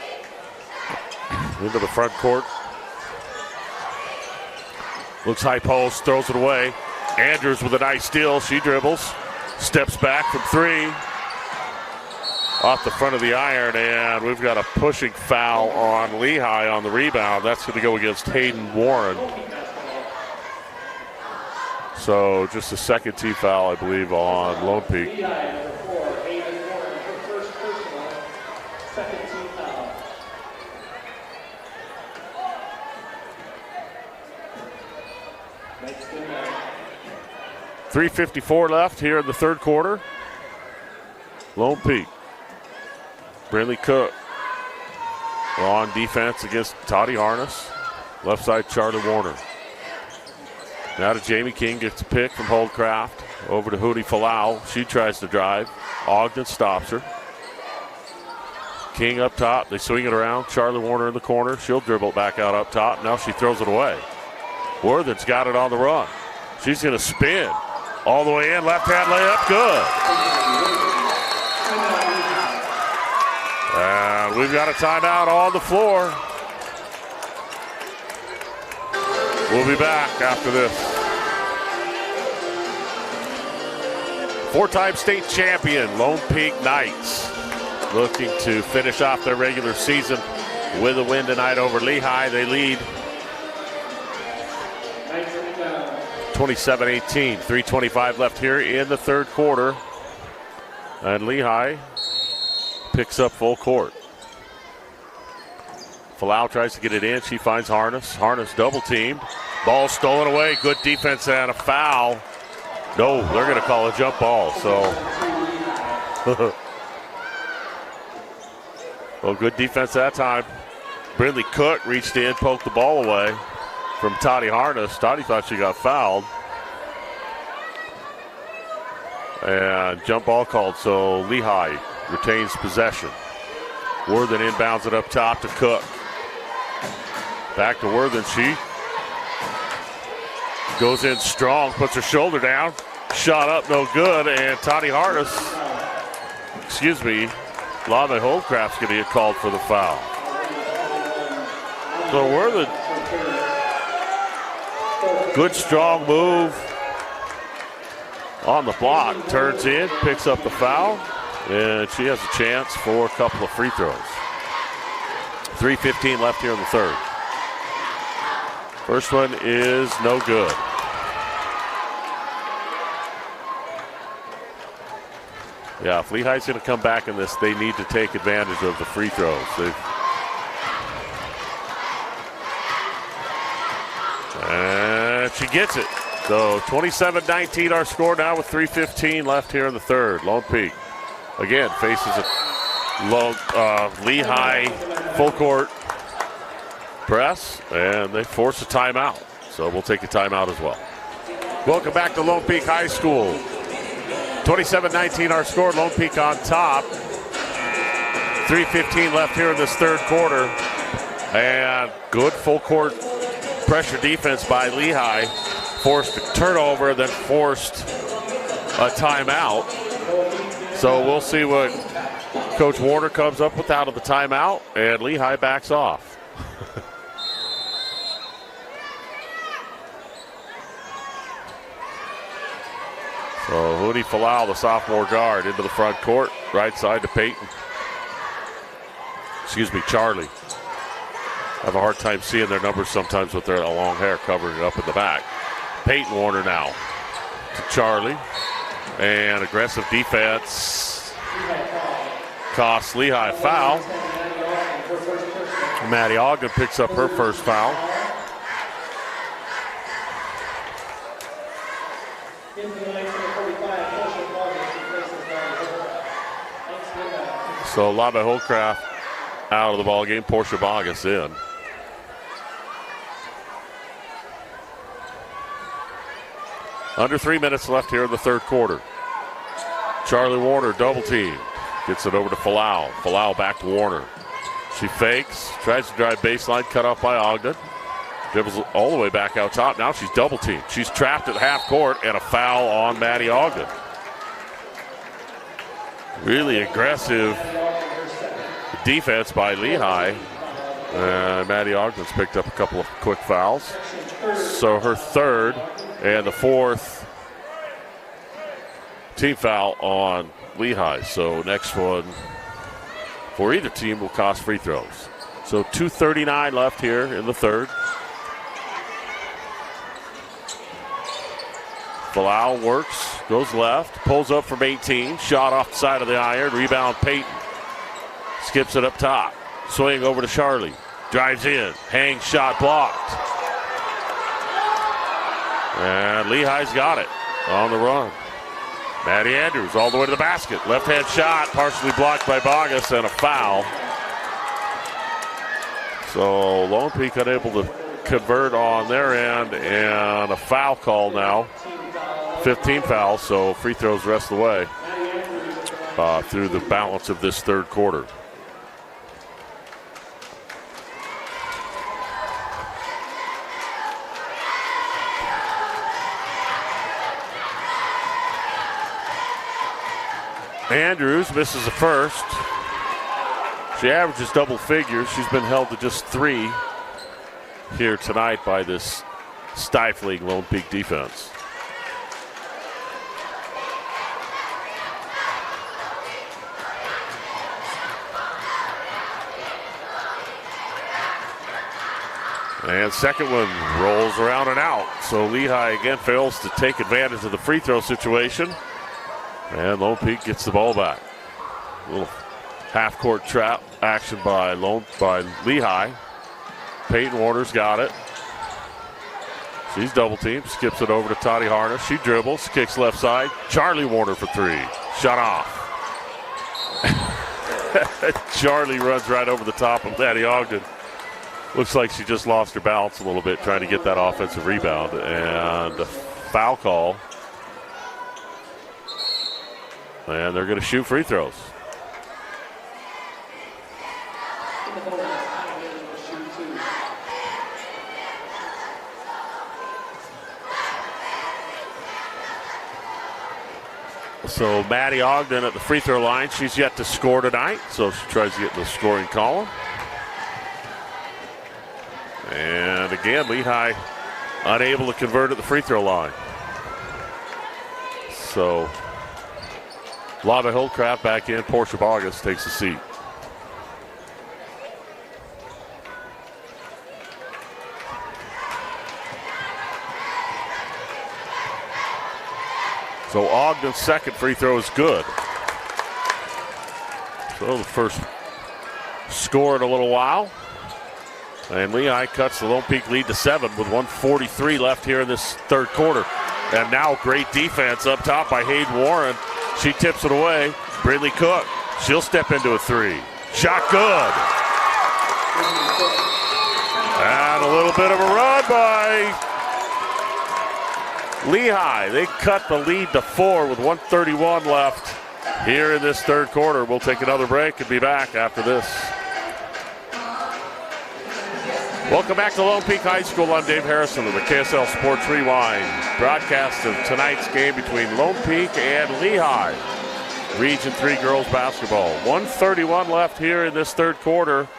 into the front court. Looks high post, throws it away. Andrews with a nice steal. She dribbles, steps back from three. Off the front of the iron, and we've got a pushing foul on Lehi on the rebound. That's going to go against Hayden Warren. So just a second team foul, I believe, on Lone Peak. .354 left here in the third quarter. Lone Peak. Brindley Cook on defense against Toddy Harness. Left side, Charlie Warner. Now to Jamie King, gets a pick from Holdcraft. Over to Hootie Falau. She tries to drive. Ogden stops her. King up top. They swing it around. Charlie Warner in the corner. She'll dribble it back out up top. Now she throws it away. Worthen's got it on the run. She's going to spin all the way in. Left-hand layup. Good. And we've got a timeout on the floor. We'll be back after this. Four-time state champion Lone Peak Knights looking to finish off their regular season with a win tonight over Lehi. They lead 27-18. 3:25 left here in the third quarter. And Lehi picks up full court. Falau tries to get it in. She finds Harness. Harness double teamed. Ball stolen away. Good defense and a foul. No, they're going to call a jump ball. So, well, good defense that time. Brindley Cook reached in, poked the ball away from Toddy Harness. Toddy thought she got fouled. And jump ball called, so Lehi retains possession. Worthen inbounds it up top to Cook. Back to Worthen. She goes in strong, puts her shoulder down. Shot up, no good. And Toddy Harness, Lava Holdcraft's going to get called for the foul. So Worthen, good strong move on the block. Turns in, picks up the foul. And she has a chance for a couple of free throws. 3:15 left here in the third. First one is no good. Yeah, if Lehi's going to come back in this, they need to take advantage of the free throws. And she gets it. So 27-19 our score now with 3:15 left here in the third. Lone Peak again faces a Lehi full court press, and they force a timeout. So we'll take a timeout as well. Welcome back to Lone Peak High School. 27-19 our score. Lone Peak on top. 3:15 left here in this third quarter. And good full court pressure defense by Lehi. Forced a turnover, then forced a timeout. So we'll see what Coach Warner comes up with out of the timeout, and Lehi backs off. So Hootie Falau, the sophomore guard, into the front court. Right side to Peyton. Charlie. I have a hard time seeing their numbers sometimes with their long hair covering it up in the back. Peyton Warner now to Charlie. And aggressive defense costs Lehi a foul. Maddie Ogden picks up her first foul. So Lava Holdcraft out of the ball game. Portia Bogus in. Under 3 minutes left here in the third quarter. Charlie Warner double team. Gets it over to Falau. Falau back to Warner. She fakes, tries to drive baseline, cut off by Ogden. Dribbles all the way back out top. Now she's double teamed. She's trapped at half court, and a foul on Maddie Ogden. Really aggressive defense by Lehi. Maddie Ogden's picked up a couple of quick fouls. So her third and the fourth team foul on Lehi. So next one for either team will cost free throws. So 2:39 left here in the third. Falau works, goes left, pulls up from 18, shot off the side of the iron, rebound Peyton. Skips it up top, swing over to Charlie, drives in, hangs shot blocked. And Lehi's got it on the run. Maddie Andrews all the way to the basket. Left-hand shot, partially blocked by Bogus, and a foul. So Lone Peak unable to convert on their end, and a foul call now. 15 fouls, so free throws the rest of the way through the balance of this third quarter. Andrews misses the first. She averages double figures. She's been held to just 3 here tonight by this stifling Lone Peak defense. And second one rolls around and out. So Lehi again fails to take advantage of the free throw situation. And Lone Peak gets the ball back. A little half-court trap action by Lehi. Peyton Warner's got it. She's double-teamed, skips it over to Toddy Harness. She dribbles, kicks left side. Charlie Warner for 3. Shut off. Charlie runs right over the top of Maddie Ogden. Looks like she just lost her balance a little bit trying to get that offensive rebound. And a foul call. And they're going to shoot free throws. So Maddie Ogden at the free throw line. She's yet to score tonight, so she tries to get in the scoring column. And again, Lehi unable to convert at the free throw line. So Lava Hillcraft back in. Portia Bogus takes a seat. So Ogden's second free throw is good. So the first score in a little while. And Lehi cuts the Lone Peak lead to 7 with 1:43 left here in this third quarter. And now great defense up top by Hayden Warren. She tips it away. Brindley Cook, she'll step into a 3. Shot good. And a little bit of a run by Lehi. They cut the lead to 4 with 1:31 left here in this third quarter. We'll take another break and be back after this. Welcome back to Lone Peak High School. I'm Dave Harrison of the KSL Sports Rewind. Broadcast of tonight's game between Lone Peak and Lehi. Region 3 girls basketball. 1:31 left here in this third quarter.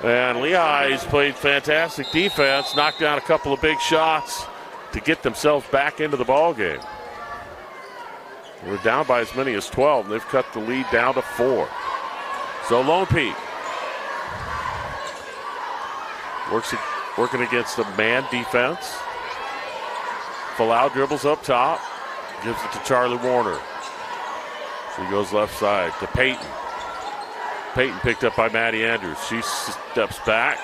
And Lehi's played fantastic defense, knocked down a couple of big shots to get themselves back into the ball game. We're down by as many as 12, and they've cut the lead down to 4. So Lone Peak working against the man defense. Falau dribbles up top, gives it to Charlie Warner. She goes left side to Peyton. Peyton picked up by Maddie Andrews. She steps back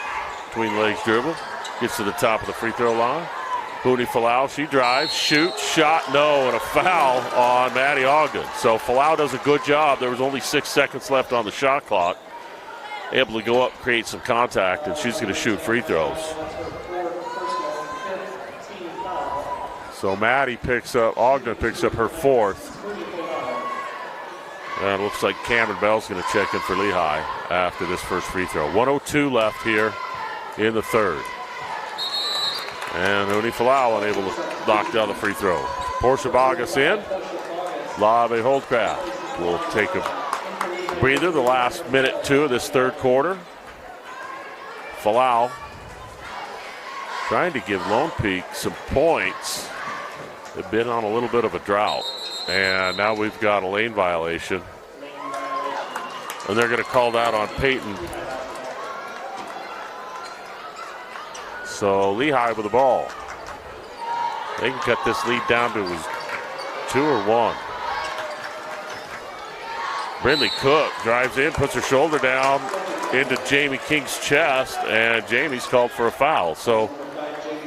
between legs dribble, gets to the top of the free throw line. Hooney Falau, she drives, shoots, shot, no, and a foul on Maddie Ogden. So Falau does a good job. There was only 6 seconds left on the shot clock. Able to go up, create some contact, and she's going to shoot free throws. So Ogden picks up her 4th. And it looks like Cameron Bell's going to check in for Lehi after this first free throw. 1:02 left here in the third. And Hooney Falau unable to knock down the free throw. Portia Bogus in. Lave Holdcraft will take a breather the last minute 2 of this third quarter. Falau trying to give Lone Peak some points. They've been on a little bit of a drought. And now we've got a lane violation. And they're going to call that on Peyton. So Lehi with the ball. They can cut this lead down to 2 or 1. Brindley Cook drives in, puts her shoulder down into Jamie King's chest, and Jamie's called for a foul. So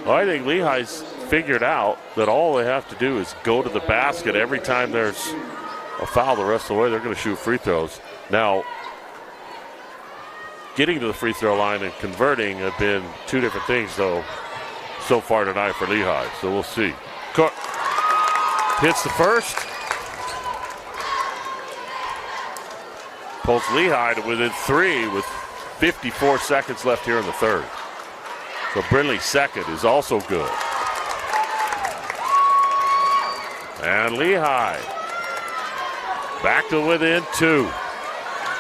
I think Lehi's figured out that all they have to do is go to the basket every time there's a foul. The rest of the way, they're going to shoot free throws. Now, getting to the free throw line and converting have been two different things, though, so far tonight for Lehi. So we'll see. Cook hits the first. Pulls Lehi to within 3 with 54 seconds left here in the third. So Brindley's second is also good. And Lehi back to within 2.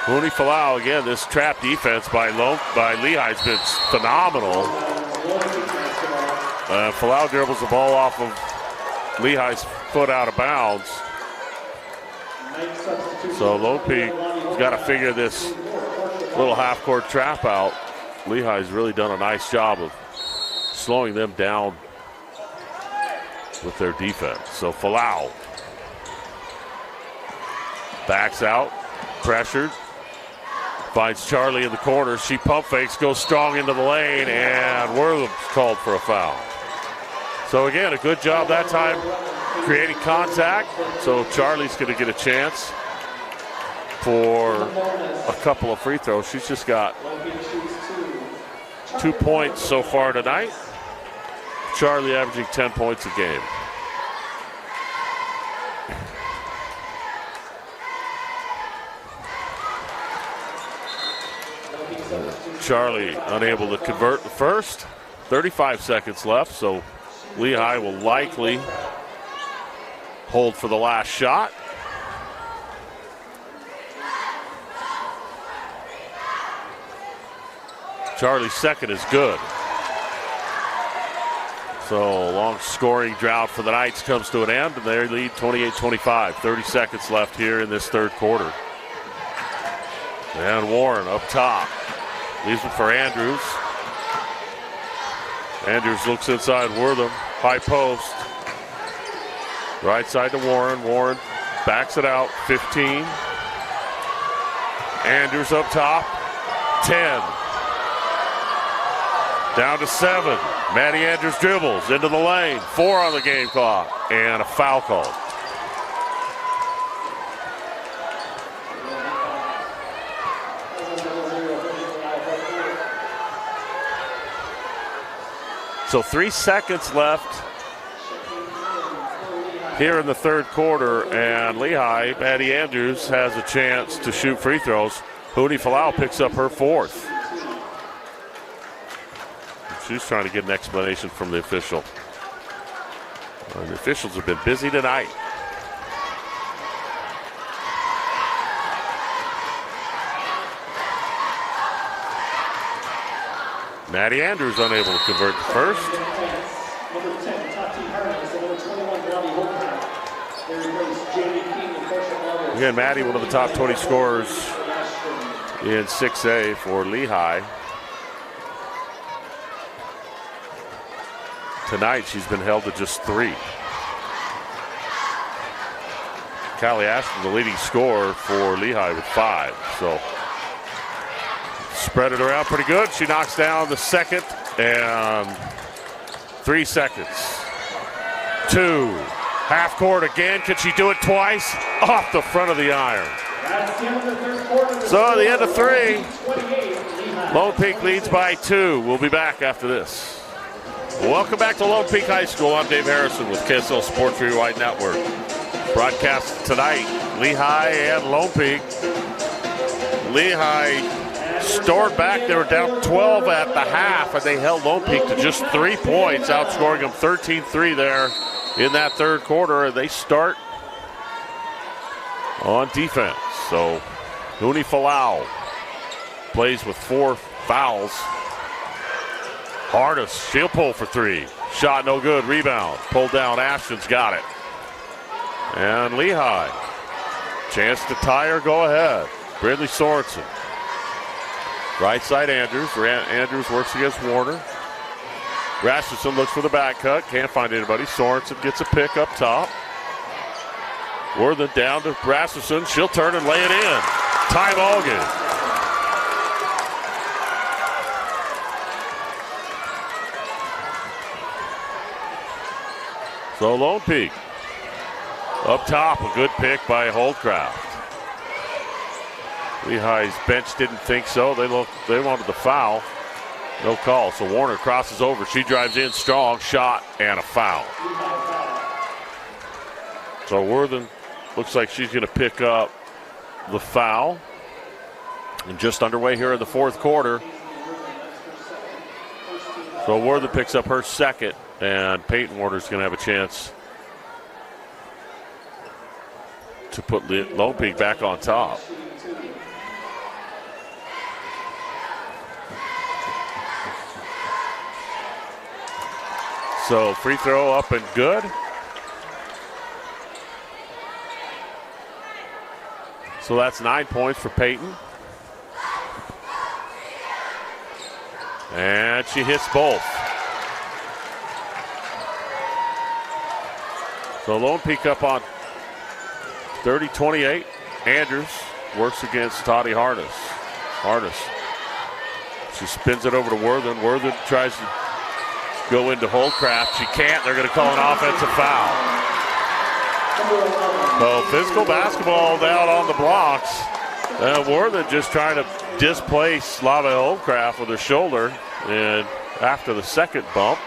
Mooney Falau again. This trap defense by Lehi has been phenomenal. Falau dribbles the ball off of Lehi's foot out of bounds. So Lone Peak has got to figure this little half-court trap out. Lehi's really done a nice job of slowing them down with their defense. So Falau backs out, pressured, finds Charlie in the corner. She pump fakes, goes strong into the lane, and Wortham's called for a foul. So again, a good job that time creating contact. So Charlie's going to get a chance for a couple of free throws. She's just got 2 points so far tonight. Charlie averaging 10 points a game. Charlie unable to convert the first. 35 seconds left, so Lehi will likely hold for the last shot. Charlie's second is good. So long scoring drought for the Knights comes to an end, and they lead 28-25. 30 seconds left here in this third quarter. And Warren up top. Leaves it for Andrews. Andrews looks inside Wortham. High post. Right side to Warren. Warren backs it out. 15. Andrews up top. 10. Down to 7. Maddie Andrews dribbles into the lane. 4 on the game clock. And a foul call. So 3 seconds left here in the third quarter, and Lehi, Maddie Andrews, has a chance to shoot free throws. Hootie Falau picks up her 4th. She's trying to get an explanation from the official. The officials have been busy tonight. Maddie Andrews unable to convert the first. Again, Maddie, one of the top 20 scorers in 6A for Lehi. Tonight, she's been held to just 3. Callie Ashton, the leading scorer for Lehi with 5. So spread it around pretty good. She knocks down the second, and 3 seconds. 2. Half court again. Can she do it twice? Off the front of the iron. So at the end of 3, Lone Peak leads by 2. We'll be back after this. Welcome back to Lone Peak High School. I'm Dave Harrison with KSL Sports Worldwide Network. Broadcast tonight, Lehi and Lone Peak. Lehi stored back. They were down 12 at the half, and they held Lone Peak to just 3 points, outscoring them 13-3 there in that third quarter. They start on defense. So Huni Falau plays with 4 fouls. Hardest, she'll pull for 3. Shot no good, rebound. Pulled down, Ashton's got it. And Lehi, chance to tie or go ahead. Brindley Sorensen. Right side Andrews. Andrews works against Warner. Rasmussen looks for the back cut. Can't find anybody. Sorensen gets a pick up top. Wortham down to Rasmussen. She'll turn and lay it in. Tie ball game. So Lone Peak up top, a good pick by Holdcraft. Lehi's bench didn't think so. They wanted the foul. No call. So Warner crosses over. She drives in strong, shot, and a foul. So Worthen looks like she's going to pick up the foul. And just underway here in the fourth quarter. So Worthen picks up her second, and Peyton Warner's going to have a chance to put Lone Peak back on top. So free throw up and good. So that's 9 points for Peyton. And she hits both. So Lone Peak up on 30-28. Andrews works against Toddy Harness. She spins it over to Worthen. Worthen tries to go into Holdcraft. She can't. They're going to call an offensive foul. So physical basketball down on the blocks. Worthen just trying to displace Lava Holdcraft with her shoulder. And after the second bump,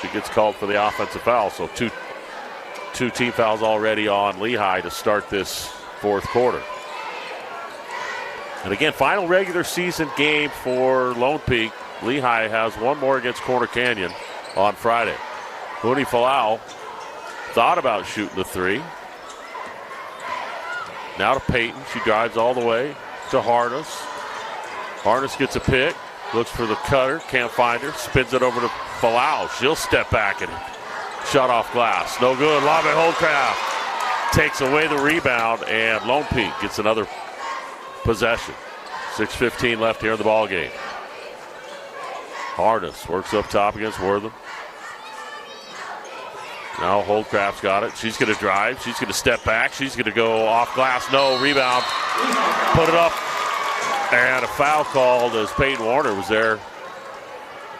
she gets called for the offensive foul. So two team fouls already on Lehi to start this fourth quarter. And again, final regular season game for Lone Peak. Lehi has one more against Corner Canyon on Friday. Huni Falau thought about shooting the three. Now to Peyton. She drives all the way to Harness. Harness gets a pick. Looks for the cutter. Can't find her. Spins it over to Falau. She'll step back and shot off glass. No good. Lave Holdcraft takes away the rebound, and Lone Peak gets another possession. 6:15 left here in the ball game. Harness works up top against Wortham. Now Holdcraft's got it. She's going to drive. She's going to step back. She's going to go off glass. No, rebound. Put it up. And a foul called as Peyton Warner was there.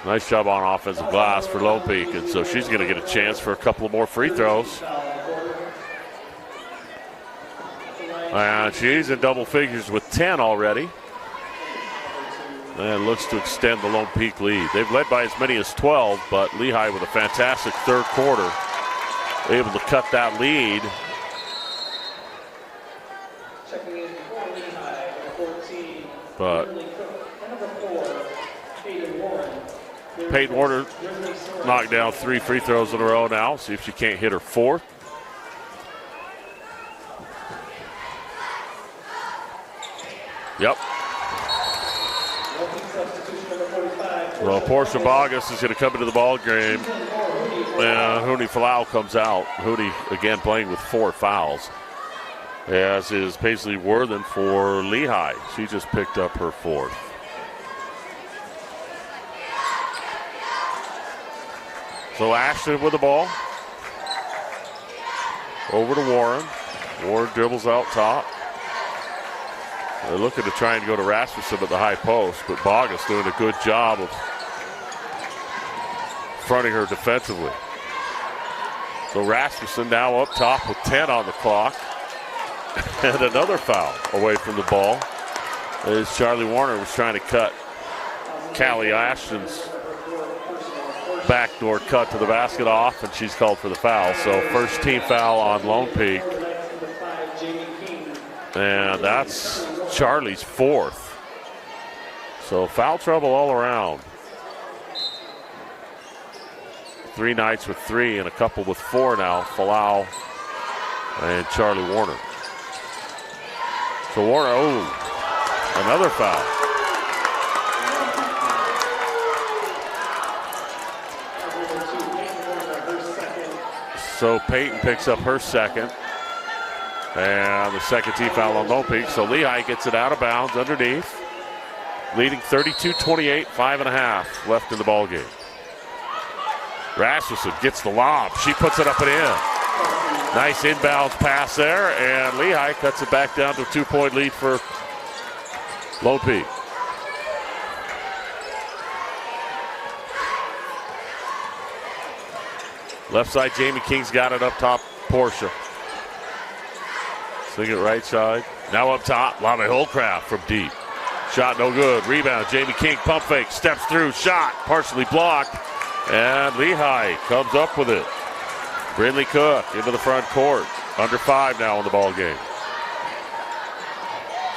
Nice job on offensive glass for Lone Peak. And so she's going to get a chance for a couple of more free throws. And she's in double figures with 10 already. And looks to extend the Lone Peak lead. They've led by as many as 12, but Lehi with a fantastic third quarter, able to cut that lead. But Peyton Warner knocked down 3 free throws in a row now. See if she can't hit her fourth. Yep. Well, Portia Bogus is going to come into the ball game. Huni Falau comes out. Huni again playing with 4 fouls. As is Paisley Worthen for Lehi. She just picked up her 4th. So Ashton with the ball. Over to Warren. Warren dribbles out top. They're looking to try and go to Rasmussen at the high post, but Bogus doing a good job of fronting her defensively. So Rasmussen now up top with 10 on the clock. And another foul away from the ball as Charlie Warner was trying to cut Callie Ashton's backdoor cut to the basket off, and she's called for the foul. So first team foul on Lone Peak. And that's Charlie's 4th. So foul trouble all around. 3 nights with 3 and a couple with 4 now. Falau and Charlie Warner. So Warner, another foul. So Peyton picks up her second. And the second team foul on Lone Peak. So Lehi gets it out of bounds underneath. Leading 32-28, 5.5 left in the ball game. Rasmussen gets the lob. She puts it up and in. Nice inbounds pass there, and Lehi cuts it back down to a 2-point lead for Lone Peak. Left side, Jamie King's got it up top, Portia. Swing it right side. Now up top, Lana Holcraft from deep. Shot no good. Rebound, Jamie King, pump fake, steps through, shot, partially blocked. And Lehi comes up with it. Brindley Cook into the front court. Under 5 now in the ball game.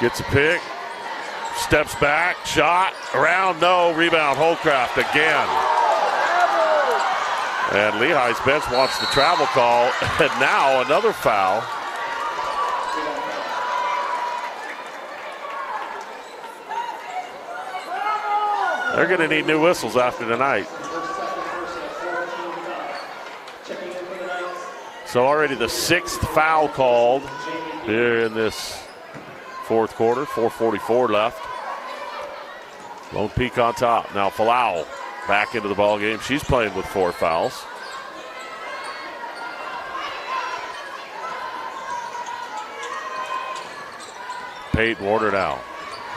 Gets a pick. Steps back. Shot. Around. No. Rebound. Holcraft again. And Lehi's bench wants the travel call. And now another foul. They're going to need new whistles after tonight. So already the 6th foul called here in this 4th quarter. 4:44 left. Lone Peak on top. Now Falau back into the ball game. She's playing with 4 fouls. Peyton Warner now.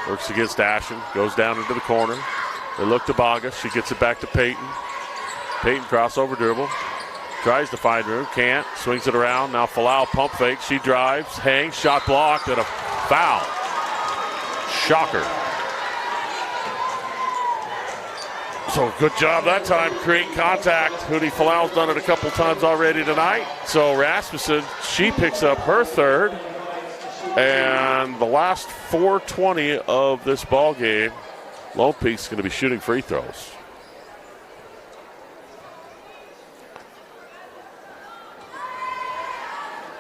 Works against Ashton. Goes down into the corner. They look to Baga. She gets it back to Peyton. Peyton crossover dribble. Tries to find room. Can't. Swings it around. Now Falau pump fake. She drives. Hangs. Shot blocked. And a foul. Shocker. So good job that time creating contact. Hootie Falau's done it a couple times already tonight. So Rasmussen, she picks up her 3rd. And the last 4:20 of this ball game, Lone Peak's going to be shooting free throws.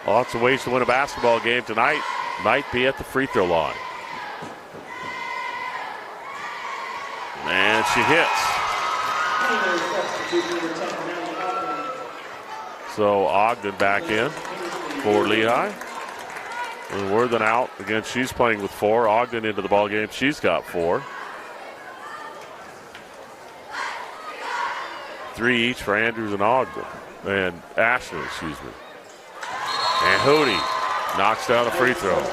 Lots of ways to win a basketball game tonight. Might be at the free throw line. And she hits. So Ogden back in for Lehi. And Worthen out. Again, she's playing with 4. Ogden into the ball game. She's got 4. 3 each for Andrews and Ogden. And Ashton, excuse me. And Hootie knocks down a free throw.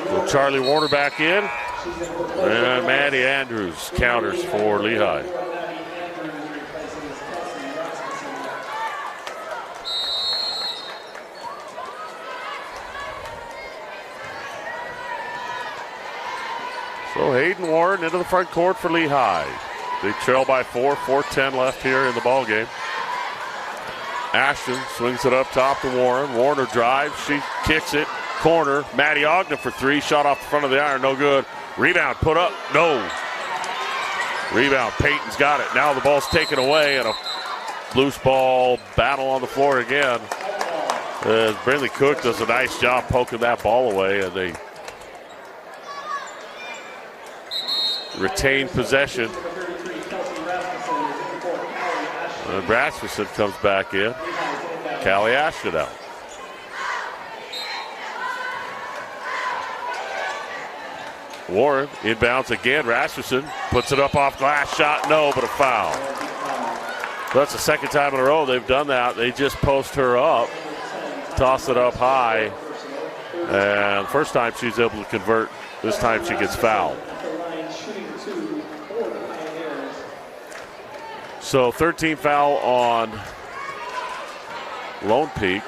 So Charlie Warner back in. And Maddie Andrews counters for Lehi. So Hayden Warren into the front court for Lehi. They trail by 4, 4:10 left here in the ball game. Ashton swings it up top to Warren. Warner drives, she kicks it, corner. Maddie Ogden for 3, shot off the front of the iron, no good. Rebound put up, no. Rebound, Peyton's got it. Now the ball's taken away and a loose ball battle on the floor again. Brindley Cook does a nice job poking that ball away, and they retain possession. And Rasmussen comes back in. Callie Ashton out. Warren inbounds again. Rasmussen puts it up off glass. Shot, no, but a foul. That's the 2nd time in a row they've done that. They just post her up, toss it up high, and first time she's able to convert. This time she gets fouled. So 13 foul on Lone Peak.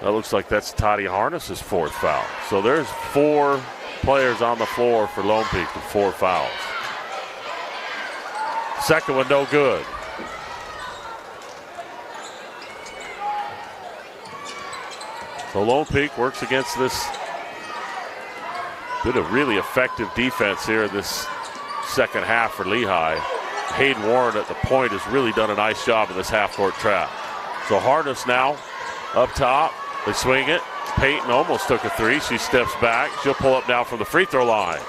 That looks like that's Toddy Harness's 4th foul. So there's 4 players on the floor for Lone Peak with 4 fouls. Second one no good. So Lone Peak works against this bit of really effective defense here in this second half for Lehi. Hayden Warren at the point has really done a nice job in this half-court trap. So Harness now up top. They swing it. Peyton almost took a 3. She steps back. She'll pull up now from the free throw line.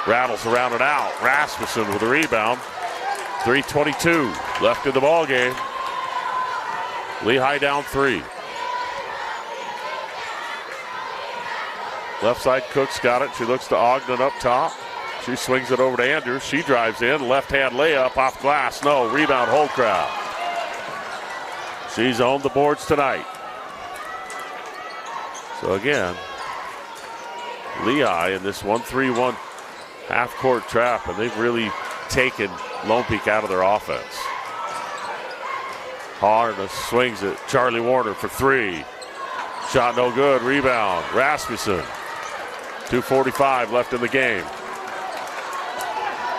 Rattles around and out. Rasmussen with a rebound. 3:22 left in the ball game. Lehi down 3. Left side, Cook's got it. She looks to Ogden up top. She swings it over to Andrews. She drives in. Left-hand layup off glass. No. Rebound, Holcraft. She's owned the boards tonight. So again, Lehi in this 1-3-1 half-court trap, and they've really taken Lone Peak out of their offense. Harness swings it. Charlie Warner for three. Shot no good. Rebound. Rasmussen. 2:45 left in the game.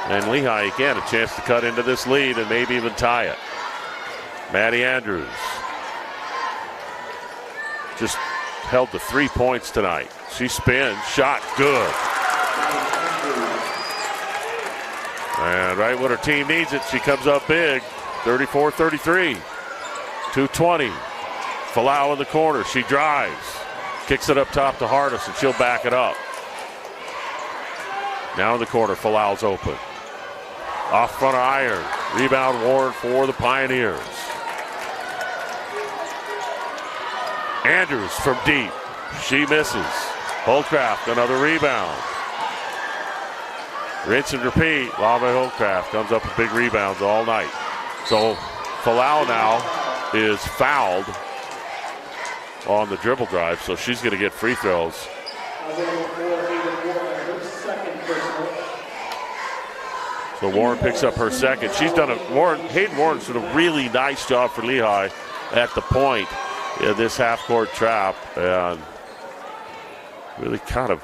And Lehi again a chance to cut into this lead and maybe even tie it. Maddie Andrews just held to 3 points tonight. She spins. Shot good. And right when her team needs it, she comes up big. 34-33. 2:20. Falau in the corner. She drives. Kicks it up top to Hardis, and she'll back it up. Now in the corner, Falau's open. Off front of iron. Rebound Warren for the Pioneers. Andrews from deep. She misses. Holcraft, another rebound. Rinse and repeat. Lava Holcraft comes up with big rebounds all night. So Falau now is fouled on the dribble drive, so she's going to get free throws. So Warren picks up her second. She's done Hayden Warren's done a really nice job for Lehi at the point in this half-court trap, and really kind of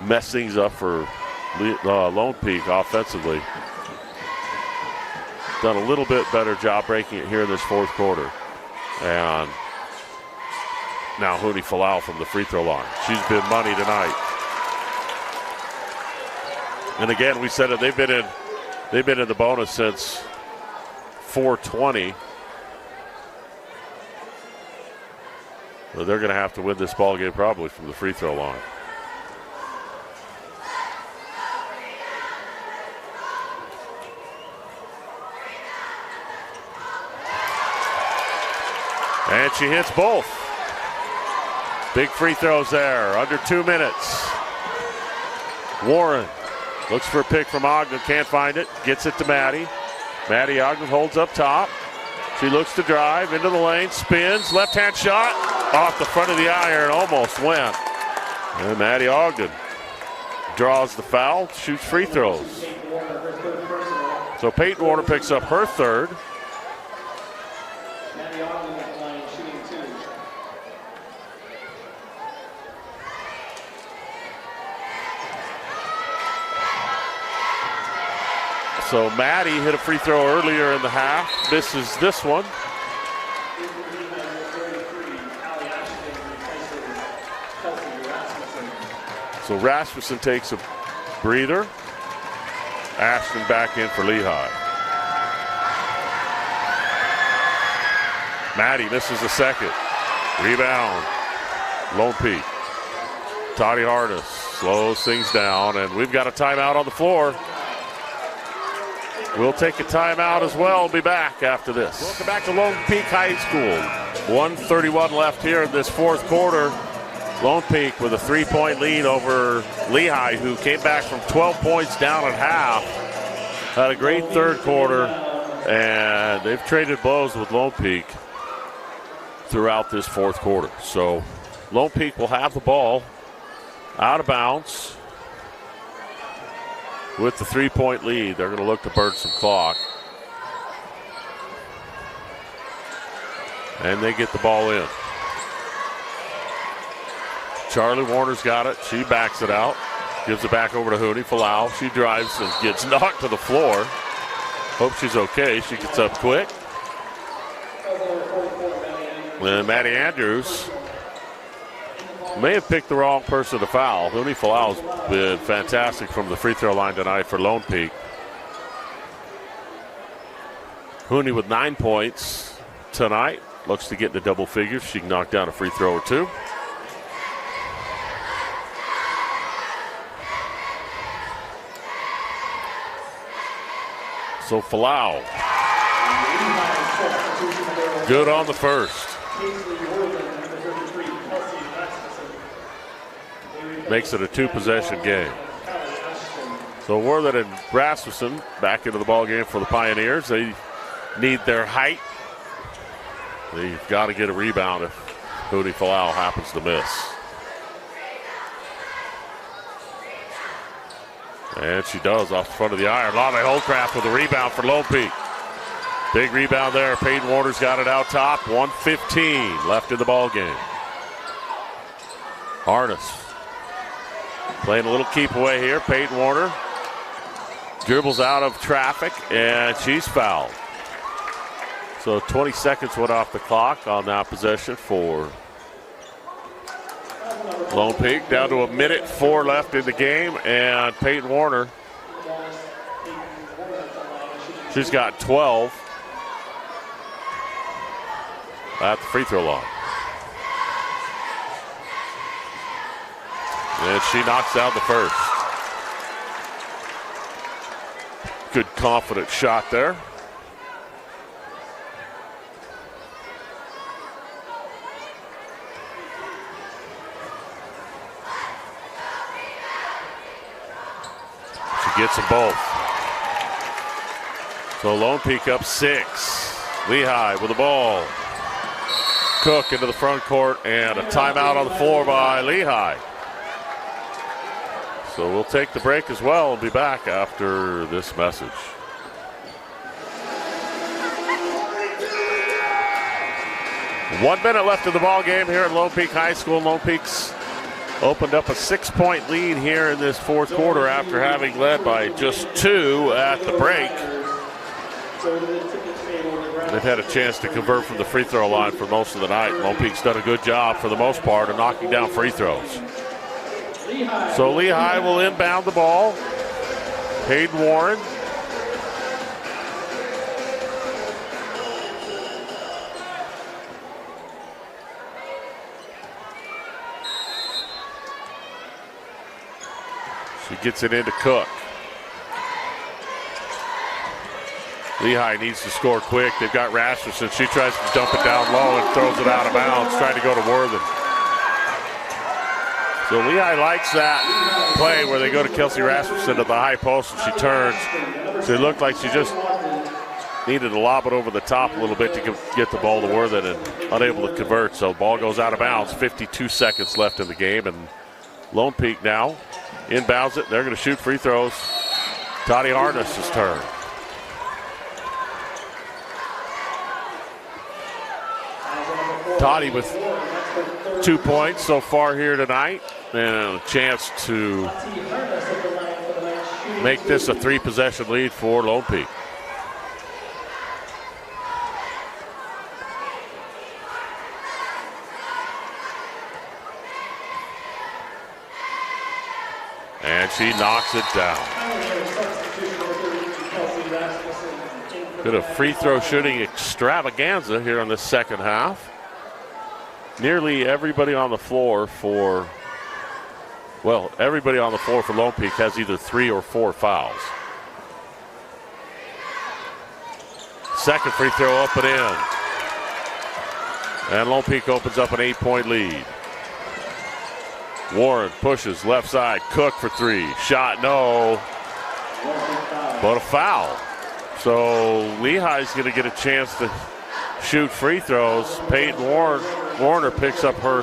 mess things up for Lone Peak offensively. Done a little bit better job breaking it here in this fourth quarter. And now Huni Falau from the free throw line. She's been money tonight. And again, we said it, they've been in the bonus since 4:20. But they're going to have to win this ball game probably from the free throw line. And she hits both. Big free throws there, under 2 minutes. Warren looks for a pick from Ogden, can't find it, gets it to Maddie. Maddie Ogden holds up top. She looks to drive into the lane, spins, left-hand shot, off the front of the iron, almost went. And Maddie Ogden draws the foul, shoots free throws. So Peyton Warner picks up her third. So Maddie hit a free throw earlier in the half, misses this one. So Rasmussen takes a breather. Ashton back in for Lehi. Maddie misses a second. Rebound. Lone Peak. Toddy Hardis slows things down, and we've got a timeout on the floor. We'll take a timeout as well. Be back after this. Welcome back to Lone Peak High School. 1:31 left here in this fourth quarter. Lone Peak with a 3-point lead over Lehi, who came back from 12 points down at half. Had a great third quarter, and they've traded blows with Lone Peak throughout this fourth quarter. So Lone Peak will have the ball out of bounds. With the 3-point lead, they're going to look to burn some clock. And they get the ball in. Charlie Warner's got it. She backs it out. Gives it back over to Huni Falau. She drives and gets knocked to the floor. Hope she's okay. She gets up quick. And Maddie Andrews may have picked the wrong person to foul. Huni Falau's been fantastic from the free throw line tonight for Lone Peak. Huni with 9 points tonight. Looks to get into double figures. She can knock down a free throw or two. So Falau. Good on the first. Makes it a two-possession game. So Worthing and Rasmussen back into the ball game for the Pioneers. They need their height. They've got to get a rebound if Huni Falau happens to miss. And she does off the front of the iron. Lave Holcraft with a rebound for Lone Peak. Big rebound there. Peyton Warner's got it out top. 1:15 left in the ball game. Harness playing a little keep away here. Peyton Warner dribbles out of traffic, and she's fouled. So 20 seconds went off the clock on that possession for Lone Peak. Down to 1:04 left in the game, and Peyton Warner, she's got 12 at the free throw line. And she knocks down the first. Good confident shot there. She gets them both. So Lone Peak up 6. Lehi with the ball. Cook into the front court, and a timeout on the floor by Lehi. So we'll take the break as well and be back after this message. One minute left in the ball game here at Lone Peak High School. Lone Peak's opened up a 6-point lead here in this fourth quarter after having led by just 2 at the break. They've had a chance to convert from the free throw line for most of the night. Lone Peak's done a good job for the most part of knocking down free throws. So Lehi will inbound the ball. Peyton Warren. She gets it into Cook. Lehi needs to score quick. They've got Rasmussen. She tries to dump it down low and throws it out of bounds, trying to go to Worthen. So Lehi likes that play where they go to Kelsey Rasmussen at the high post and she turns. So it looked like she just needed to lob it over the top a little bit to get the ball to Worthen and unable to convert. So ball goes out of bounds. 52 seconds left in the game, and Lone Peak now inbounds it. They're going to shoot free throws. Toddy Harness's turn. Toddy with 2 points so far here tonight, and a chance to make this a 3-possession lead for Lone Peak. And she knocks it down. Bit of free throw shooting extravaganza here in the second half. Nearly everybody on the floor for, well, everybody on the floor for Lone Peak has either 3 or 4 fouls. Second free throw up and in. And Lone Peak opens up an 8-point lead. Warren pushes left side. Cook for 3. Shot no. But a foul. So Lehi's going to get a chance to shoot free throws. Peyton Warner picks up her.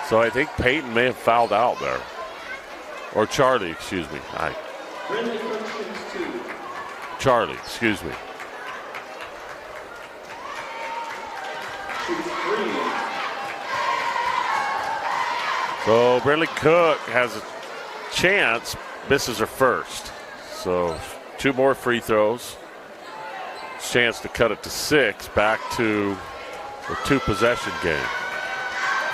So I think Peyton may have fouled out there. Or Charlie, excuse me. Charlie, excuse me. So Brindley Cook has a chance, misses her first. So 2 more free throws. Chance to cut it to 6, back to a 2-possession game.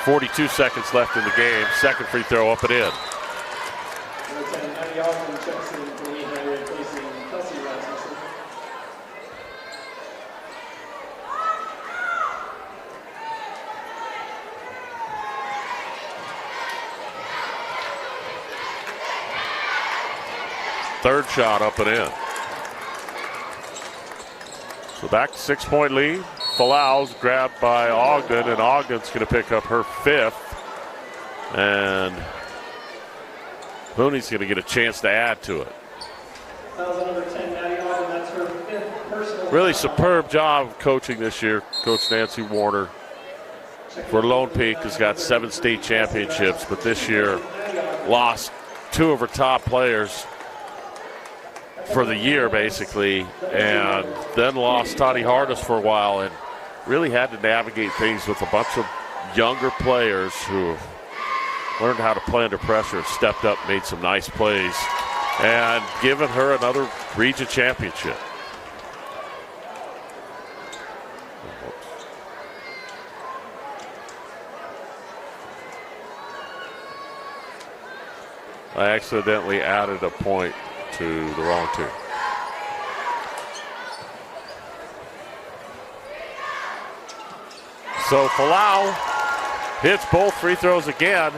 42 seconds left in the game. Second free throw up and in. Third shot up and in. So back to 6-point lead. Falau's grabbed by Ogden, and Ogden's going to pick up her 5th. And Mooney's going to get a chance to add to it. Number 10, Maddie Ogden, that's her 5th personal Really superb job coaching this year, Coach Nancy Warner. For Lone Peak, has got 7 state championships, but this year lost 2 of her top players for the year, basically, and then lost Toddy Hardis for a while, and really had to navigate things with a bunch of younger players who learned how to play under pressure, stepped up, made some nice plays, and given her another region championship. I accidentally added a point to the wrong team. So Falau hits both free throws again.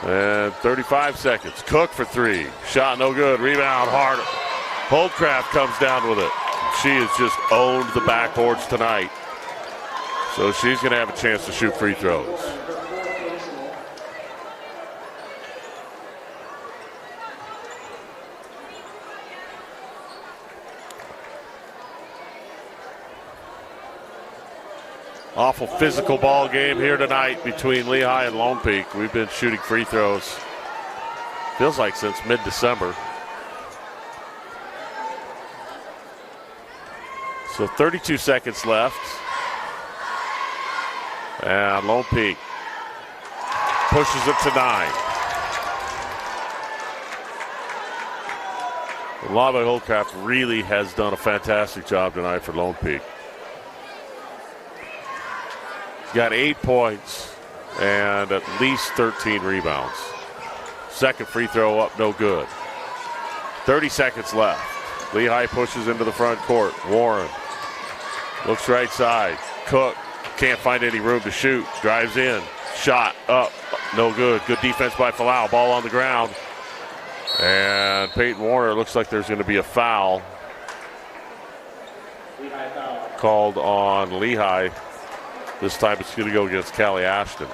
And 35 seconds. Cook for 3. Shot no good. Rebound hard. Holdcraft comes down with it. She has just owned the backboards tonight. So she's going to have a chance to shoot free throws. Awful physical ball game here tonight between Lehi and Lone Peak. We've been shooting free throws, feels like since mid-December. So 32 seconds left. And Lone Peak pushes it to 9. Lava Holdcraft really has done a fantastic job tonight for Lone Peak. Got 8 points and at least 13 rebounds. Second free throw up, no good. 30 seconds left. Lehi pushes into the front court. Warren looks right side. Cook can't find any room to shoot. Drives in. Shot up, no good. Good defense by Falau. Ball on the ground. And Peyton Warner, looks like there's going to be a foul called on Lehi. This time it's going to go against Callie Ashton.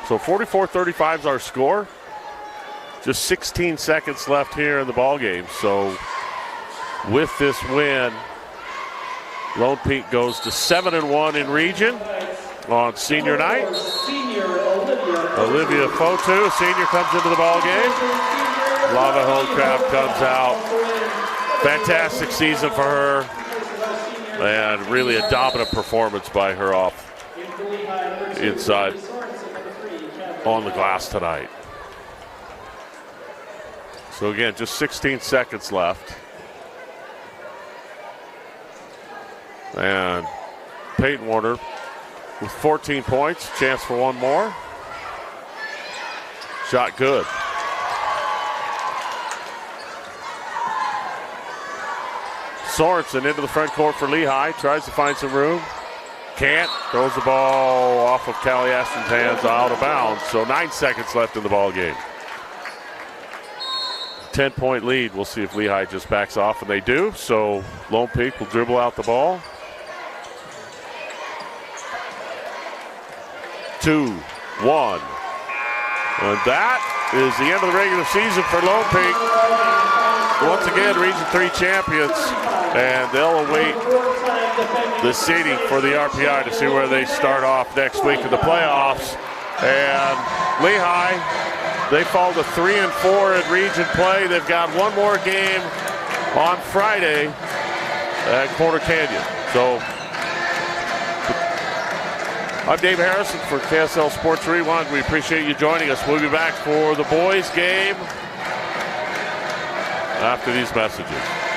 So 44-35 is our score. Just 16 seconds left here in the ball game. So with this win, Lone Peak goes to 7-1 in region on senior night. Olivia Fotu, senior, comes into the ball game. Lava Holdcraft comes out. Fantastic season for her. And really a dominant performance by her off inside on the glass tonight. So again, just 16 seconds left. And Peyton Warner with 14 points, chance for one more. Shot good. Sorensen into the front court for Lehi, tries to find some room. Can't, throws the ball off of Callie Ashton's hands out of bounds. So 9 seconds left in the ball game. 10-point lead. We'll see if Lehi just backs off, and they do. So Lone Peak will dribble out the ball. 2-1. And that is the end of the regular season for Lone Peak. Once again, Region 3 champions, and they'll await the seeding for the RPI to see where they start off next week in the playoffs. And Lehi, they fall to 3-4 in region play. They've got one more game on Friday at Corner Canyon. So I'm Dave Harrison for KSL Sports Rewind. We appreciate you joining us. We'll be back for the boys game after these messages.